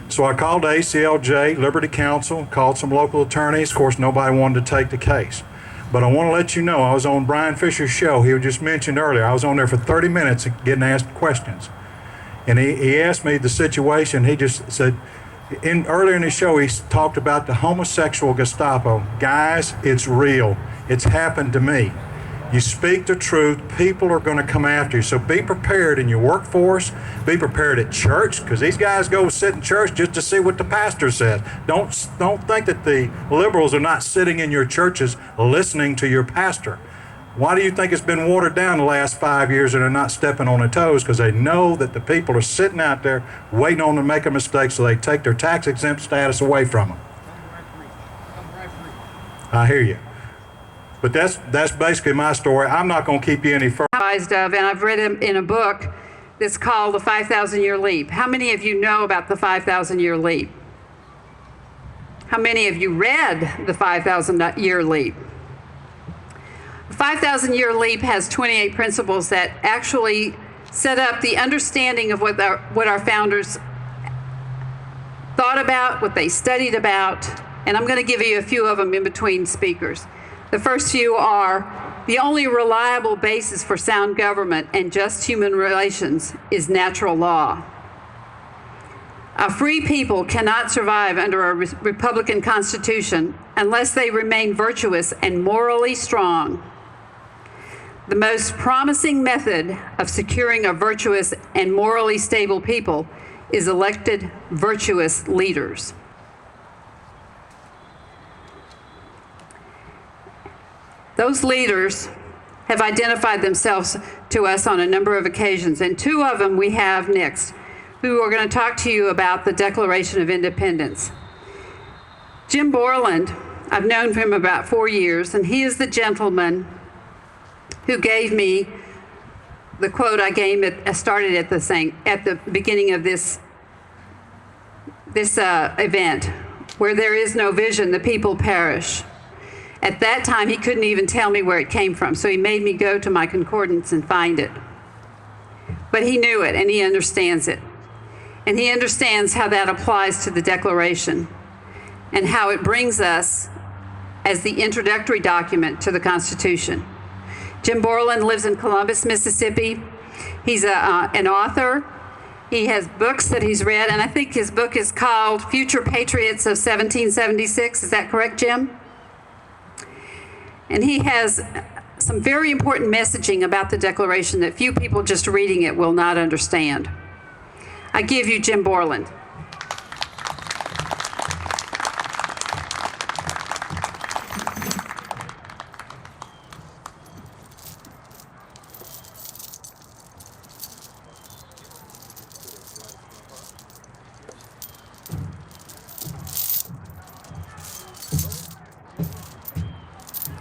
So I called ACLJ, Liberty Counsel, called some local attorneys. Of course, nobody wanted to take the case. But I want to let you know, I was on Brian Fisher's show. He just mentioned earlier, I was on there for 30 minutes getting asked questions. And he asked me the situation. He just said, earlier in his show, he talked about the homosexual Gestapo. Guys, it's real. It's happened to me. You speak the truth, people are going to come after you. So be prepared in your workforce, be prepared at church, because these guys go sit in church just to see what the pastor says. Don't think that the liberals are not sitting in your churches listening to your pastor. Why do you think it's been watered down the last 5 years and they're not stepping on their toes? Because they know that the people are sitting out there waiting on them to make a mistake, so they take their tax-exempt status away from them. I hear you. But that's basically my story. I'm not going to keep you any further. And I've read it in a book that's called The 5,000-Year Leap. How many of you know about the 5,000-Year Leap? How many of you read The 5,000-Year Leap? The 5,000-Year Leap has 28 principles that actually set up the understanding of what our founders thought about, what they studied about, and I'm going to give you a few of them in between speakers. The first few are, the only reliable basis for sound government and just human relations is natural law. A free people cannot survive under a republican constitution unless they remain virtuous and morally strong. The most promising method of securing a virtuous and morally stable people is elected virtuous leaders. Those leaders have identified themselves to us on a number of occasions, and two of them we have next, who are going to talk to you about the Declaration of Independence. Jim Borland, I've known him about 4 years, and he is the gentleman who gave me the quote I started at the beginning of this event, where there is no vision, the people perish. At that time, he couldn't even tell me where it came from, so he made me go to my concordance and find it. But he knew it, and he understands it. And he understands how that applies to the Declaration and how it brings us as the introductory document to the Constitution. Jim Borland lives in Columbus, Mississippi. He's an author. He has books that he's read, and I think his book is called Future Patriots of 1776. Is that correct, Jim? And he has some very important messaging about the Declaration that few people just reading it will not understand. I give you Jim Borland.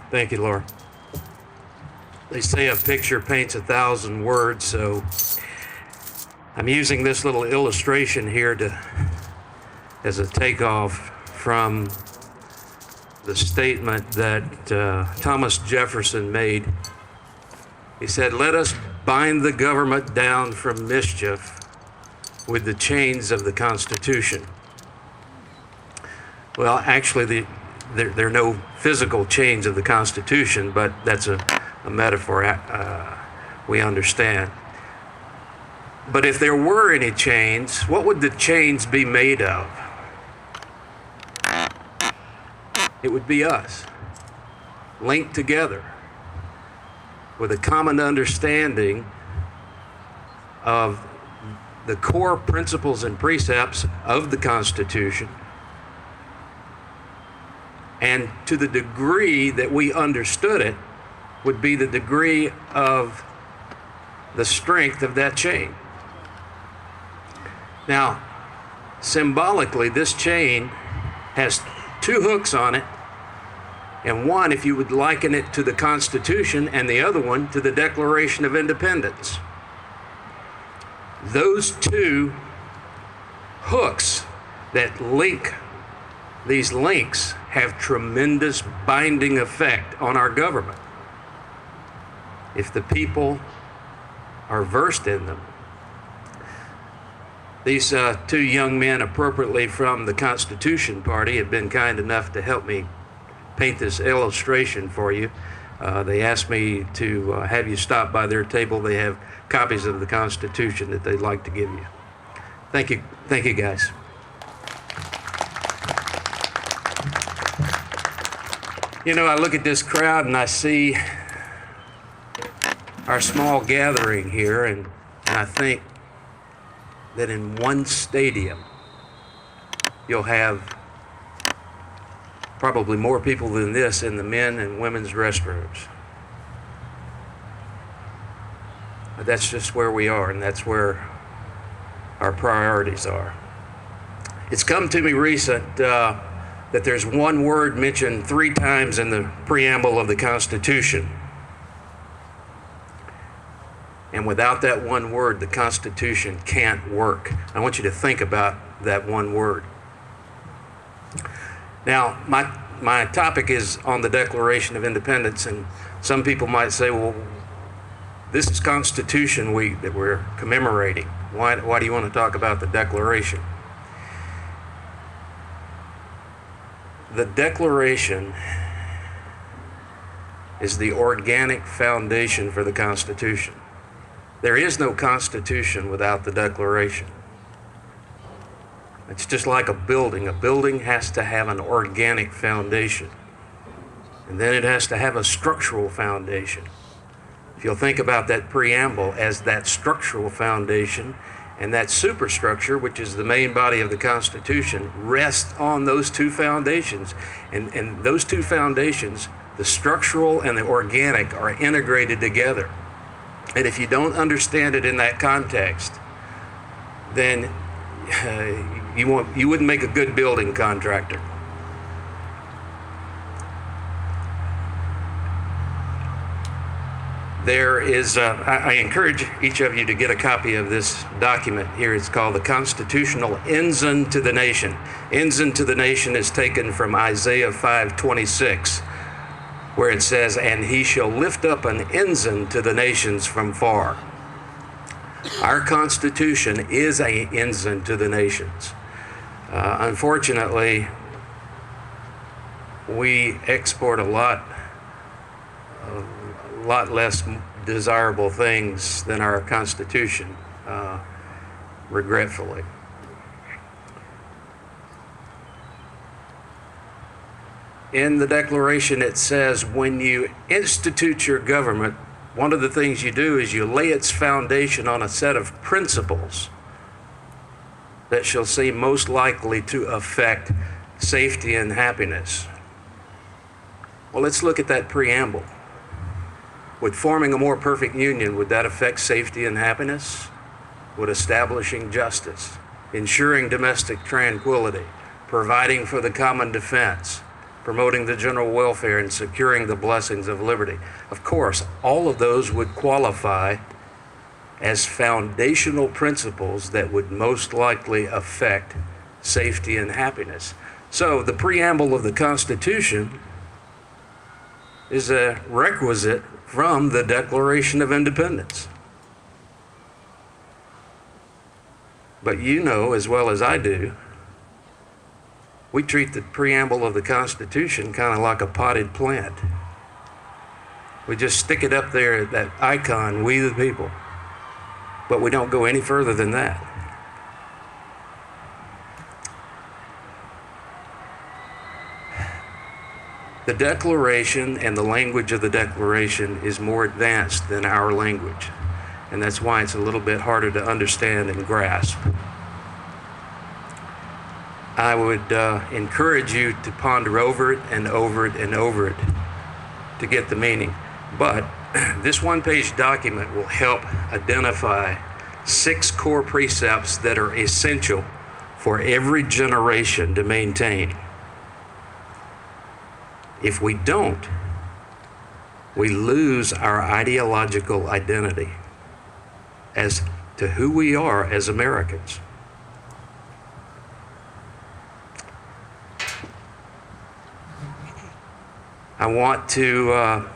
Thank you, Laura. They say a picture paints 1,000 words, so I'm using this little illustration here as a takeoff from the statement that Thomas Jefferson made. He said, "Let us bind the government down from mischief with the chains of the Constitution." Well, actually, there are no physical chains of the Constitution, but that's a metaphor we understand. But if there were any chains, what would the chains be made of? It would be us, linked together with a common understanding of the core principles and precepts of the Constitution. And to the degree that we understood it would be the degree of the strength of that chain. Now, symbolically, this chain has two hooks on it, and one, if you would liken it to the Constitution, and the other one to the Declaration of Independence. Those two hooks that link these links have tremendous binding effect on our government. If the people are versed in them. These two young men, appropriately from the Constitution Party, have been kind enough to help me paint this illustration for you. They asked me to have you stop by their table. They have copies of the Constitution that they'd like to give you. Thank you guys. You know, I look at this crowd and I see our small gathering here, and I think that in one stadium you'll have probably more people than this in the men and women's restrooms. But that's just where we are, and that's where our priorities are. It's come to me recent that there's one word mentioned 3 times in the preamble of the Constitution. And without that one word, the Constitution can't work. I want you to think about that one word. Now, my topic is on the Declaration of Independence, and some people might say, well, this is Constitution Week that we're commemorating. Why do you want to talk about the Declaration? The Declaration is the organic foundation for the Constitution. There is no Constitution without the Declaration. It's just like a building. A building has to have an organic foundation. And then it has to have a structural foundation. If you'll think about that preamble as that structural foundation, and that superstructure, which is the main body of the Constitution, rests on those two foundations. And those two foundations, the structural and the organic, are integrated together. And if you don't understand it in that context, then you wouldn't make a good building contractor. There is, I encourage each of you to get a copy of this document here. It's called the Constitutional Ensign to the Nation. Ensign to the Nation is taken from Isaiah 5:26, where it says, "And he shall lift up an ensign to the nations from far." Our Constitution is an ensign to the nations. Unfortunately, we export a lot less desirable things than our Constitution, regretfully. In the Declaration, it says when you institute your government, one of the things you do is you lay its foundation on a set of principles that shall seem most likely to affect safety and happiness. Well, let's look at that preamble. Would forming a more perfect union, would that affect safety and happiness? Would establishing justice, ensuring domestic tranquility, providing for the common defense, promoting the general welfare, and securing the blessings of liberty? Of course, all of those would qualify as foundational principles that would most likely affect safety and happiness. So the preamble of the Constitution is a requisite from the Declaration of Independence. But you know as well as I do, we treat the preamble of the Constitution kind of like a potted plant. We just stick it up there, that icon, we the people. But we don't go any further than that. The Declaration and the language of the Declaration is more advanced than our language, and that's why it's a little bit harder to understand and grasp. I would encourage you to ponder over it and over it and over it to get the meaning. But this one-page document will help identify 6 core precepts that are essential for every generation to maintain. If we don't, we lose our ideological identity as to who we are as Americans. I want to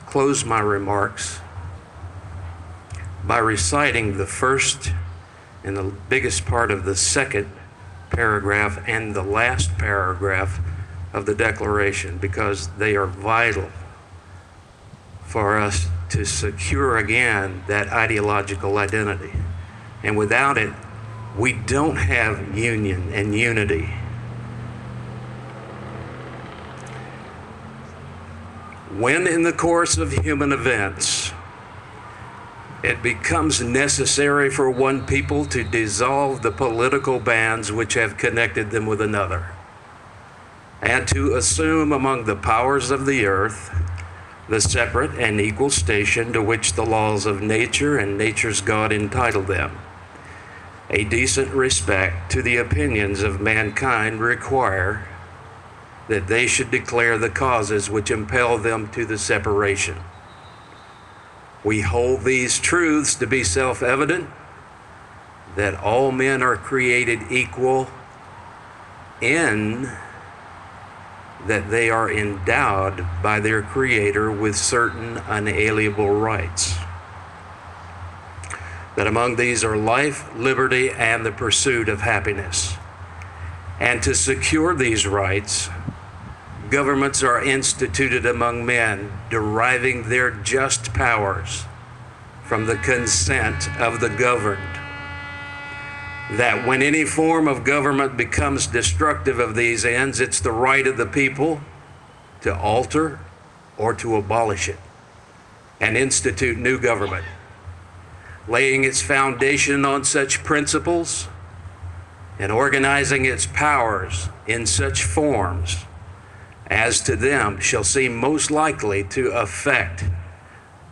close my remarks by reciting the first and the biggest part of the second paragraph and the last paragraph of the Declaration, because they are vital for us to secure again that ideological identity. And without it, we don't have union and unity. When in the course of human events, it becomes necessary for one people to dissolve the political bands which have connected them with another, and to assume among the powers of the earth the separate and equal station to which the laws of nature and nature's God entitle them. A decent respect to the opinions of mankind require that they should declare the causes which impel them to the separation. We hold these truths to be self-evident, that all men are created equal in that they are endowed by their Creator with certain unalienable rights. That among these are life, liberty, and the pursuit of happiness. And to secure these rights, governments are instituted among men, deriving their just powers from the consent of the governed. That when any form of government becomes destructive of these ends, it's the right of the people to alter or to abolish it and institute new government, laying its foundation on such principles and organizing its powers in such forms as to them shall seem most likely to affect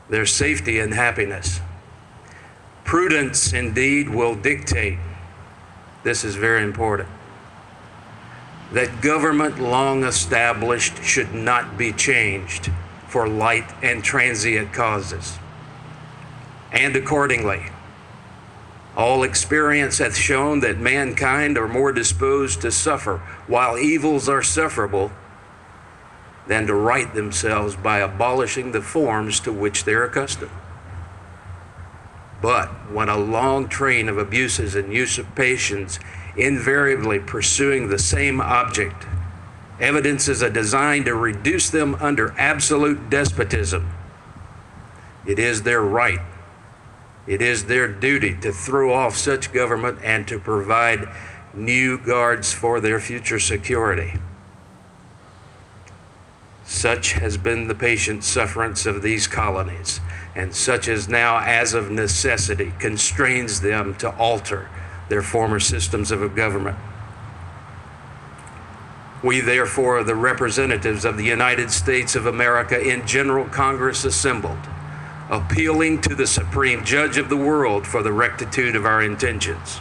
their safety and happiness. Prudence indeed will dictate, this is very important, that government long established should not be changed for light and transient causes. And accordingly, all experience hath shown that mankind are more disposed to suffer while evils are sufferable than to right themselves by abolishing the forms to which they're accustomed. But when a long train of abuses and usurpations invariably pursuing the same object evidences a design to reduce them under absolute despotism, it is their right, it is their duty to throw off such government and to provide new guards for their future security. Such has been the patient sufferance of these colonies, and such as now, as of necessity, constrains them to alter their former systems of government. We therefore are the representatives of the United States of America in General Congress assembled, appealing to the Supreme Judge of the world for the rectitude of our intentions.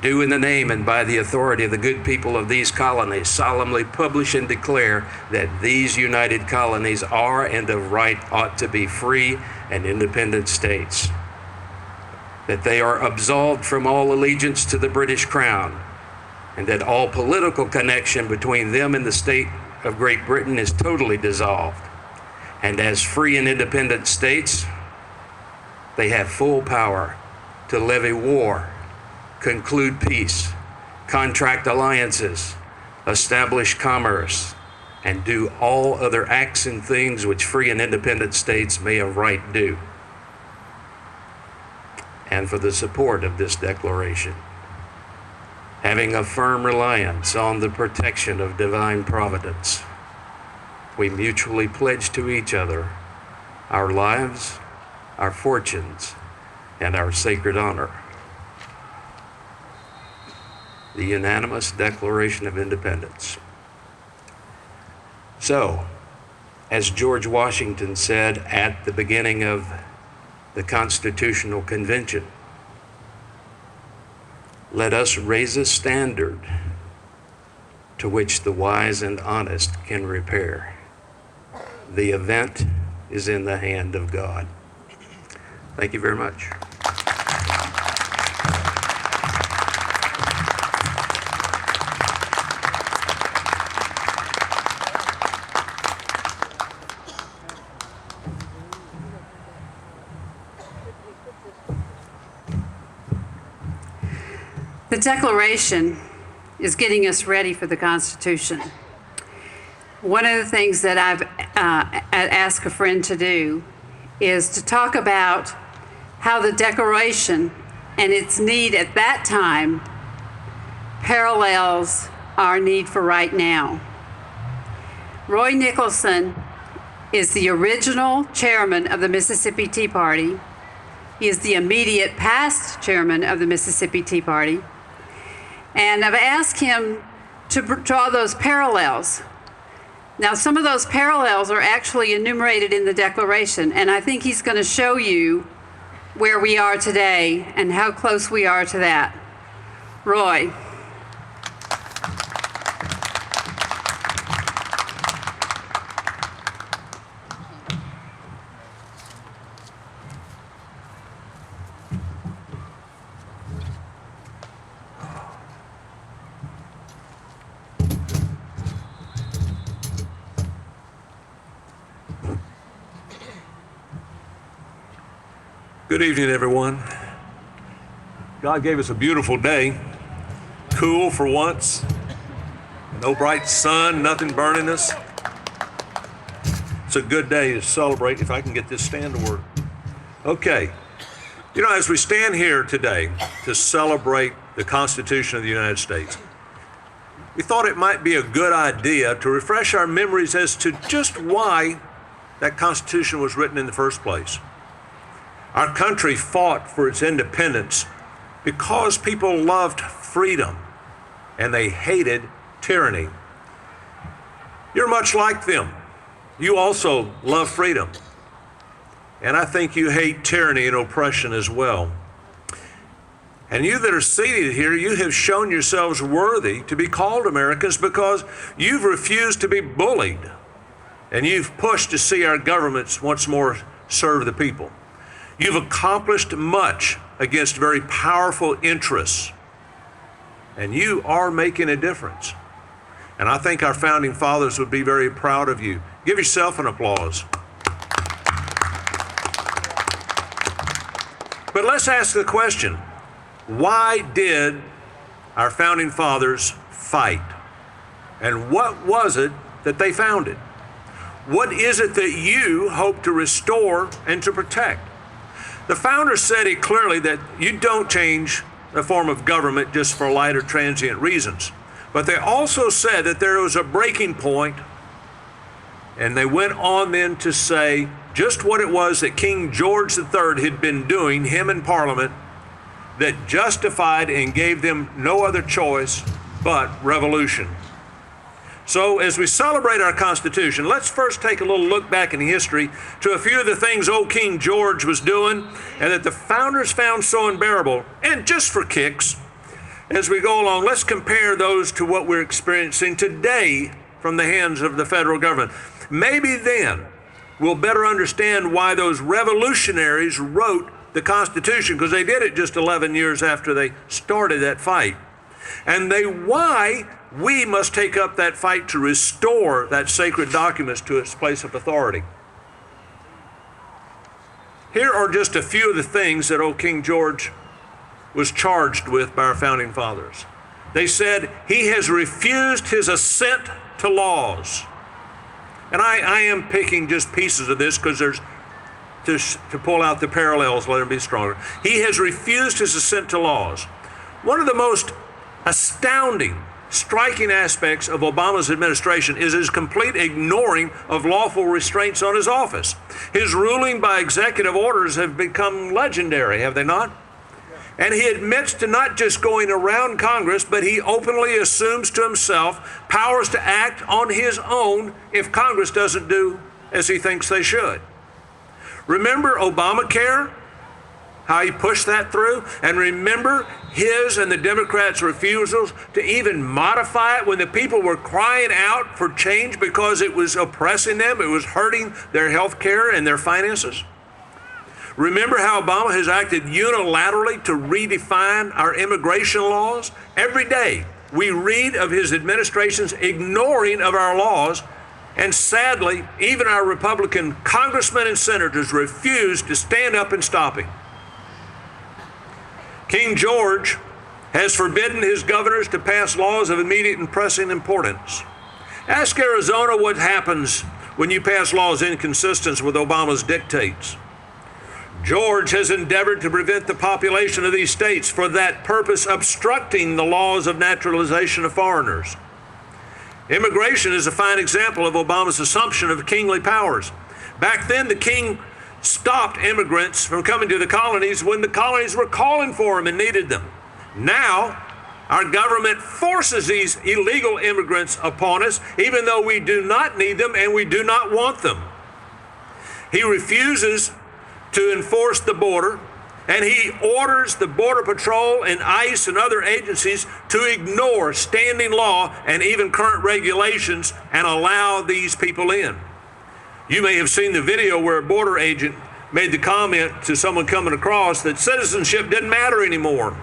Do in the name and by the authority of the good people of these colonies solemnly publish and declare that these united colonies are and of right ought to be free and independent states, that they are absolved from all allegiance to the British Crown, and that all political connection between them and the state of Great Britain is totally dissolved. And as free and independent states, they have full power to levy war, conclude peace, contract alliances, establish commerce, and do all other acts and things which free and independent states may of right do. And for the support of this declaration, having a firm reliance on the protection of divine providence, we mutually pledge to each other our lives, our fortunes, and our sacred honor. The unanimous Declaration of Independence. So, as George Washington said at the beginning of the Constitutional Convention, let us raise a standard to which the wise and honest can repair. The event is in the hand of God. Thank you very much. The Declaration is getting us ready for the Constitution. One of the things that I've asked a friend to do is to talk about how the Declaration and its need at that time parallels our need for right now. Roy Nicholson is the original chairman of the Mississippi Tea Party. He is the immediate past chairman of the Mississippi Tea Party. And I've asked him to draw those parallels. Now, some of those parallels are actually enumerated in the Declaration, and I think he's going to show you where we are today and how close we are to that. Roy. Good evening, everyone. God gave us a beautiful day, cool for once, no bright sun, nothing burning us. It's a good day to celebrate, if I can get this stand to work. Okay, you know, as we stand here today to celebrate the Constitution of the United States, we thought it might be a good idea to refresh our memories as to just why that Constitution was written in the first place. Our country fought for its independence because people loved freedom and they hated tyranny. You're much like them. You also love freedom. And I think you hate tyranny and oppression as well. And you that are seated here, you have shown yourselves worthy to be called Americans because you've refused to be bullied and you've pushed to see our governments once more serve the people. You've accomplished much against very powerful interests, and you are making a difference. And I think our founding fathers would be very proud of you. Give yourself an applause. But let's ask the question, why did our founding fathers fight? And what was it that they founded? What is it that you hope to restore and to protect? The founders said it clearly that you don't change the form of government just for light or transient reasons. But they also said that there was a breaking point, and they went on then to say just what it was that King George III had been doing, him in Parliament, that justified and gave them no other choice but revolution. So as we celebrate our Constitution, let's first take a little look back in history to a few of the things old King George was doing and that the founders found so unbearable. And just for kicks, as we go along, let's compare those to what we're experiencing today from the hands of the federal government. Maybe then we'll better understand why those revolutionaries wrote the Constitution, because they did it just 11 years after they started that fight. And why we must take up that fight to restore that sacred document to its place of authority. Here are just a few of the things that old King George was charged with by our founding fathers. They said he has refused his assent to laws. And I am picking just pieces of this because there's to pull out the parallels, let them be stronger. He has refused his assent to laws. One of the most astounding, striking aspects of Obama's administration is his complete ignoring of lawful restraints on his office. His ruling by executive orders have become legendary, have they not? And he admits to not just going around Congress, but he openly assumes to himself powers to act on his own if Congress doesn't do as he thinks they should. Remember Obamacare? How he pushed that through? And remember his and the Democrats' refusals to even modify it when the people were crying out for change because it was oppressing them, it was hurting their health care and their finances? Remember how Obama has acted unilaterally to redefine our immigration laws? Every day we read of his administration's ignoring of our laws, and sadly, even our Republican congressmen and senators refuse to stand up and stop him. King George has forbidden his governors to pass laws of immediate and pressing importance. Ask Arizona what happens when you pass laws inconsistent with Obama's dictates. George has endeavored to prevent the population of these states for that purpose, obstructing the laws of naturalization of foreigners. Immigration is a fine example of Obama's assumption of kingly powers. Back then, the king stopped immigrants from coming to the colonies when the colonies were calling for them and needed them. Now, our government forces these illegal immigrants upon us, even though we do not need them and we do not want them. He refuses to enforce the border, and he orders the Border Patrol and ICE and other agencies to ignore standing law and even current regulations and allow these people in. You may have seen the video where a border agent made the comment to someone coming across that citizenship didn't matter anymore.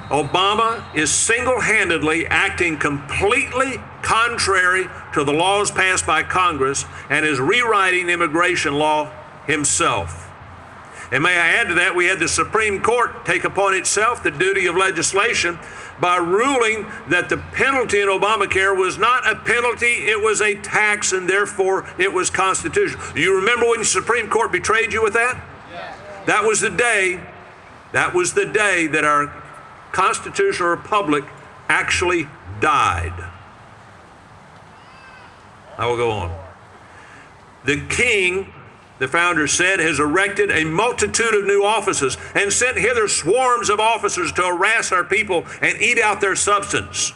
Obama is single-handedly acting completely contrary to the laws passed by Congress and is rewriting immigration law himself. And may I add to that, we had the Supreme Court take upon itself the duty of legislation by ruling that the penalty in Obamacare was not a penalty, it was a tax, and therefore it was constitutional. Do you remember when the Supreme Court betrayed you with that? Yes. That was the day that our constitutional republic actually died. I will go on. The king, the founder said, has erected a multitude of new offices and sent hither swarms of officers to harass our people and eat out their substance.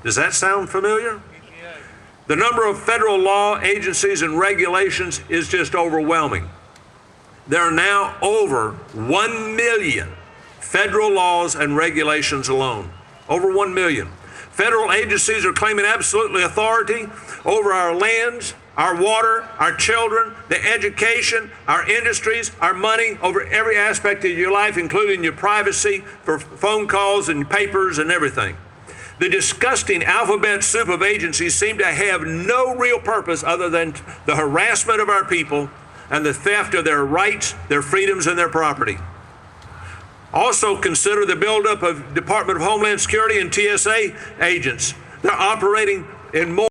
Does that sound familiar? The number of federal law agencies and regulations is just overwhelming. There are now over 1 million federal laws and regulations alone. Over 1 million. Federal agencies are claiming absolute authority over our lands, our water, our children, the education, our industries, our money, over every aspect of your life, including your privacy for phone calls and papers and everything. The disgusting alphabet soup of agencies seem to have no real purpose other than the harassment of our people and the theft of their rights, their freedoms, and their property. Also consider the buildup of Department of Homeland Security and TSA agents. They're operating in more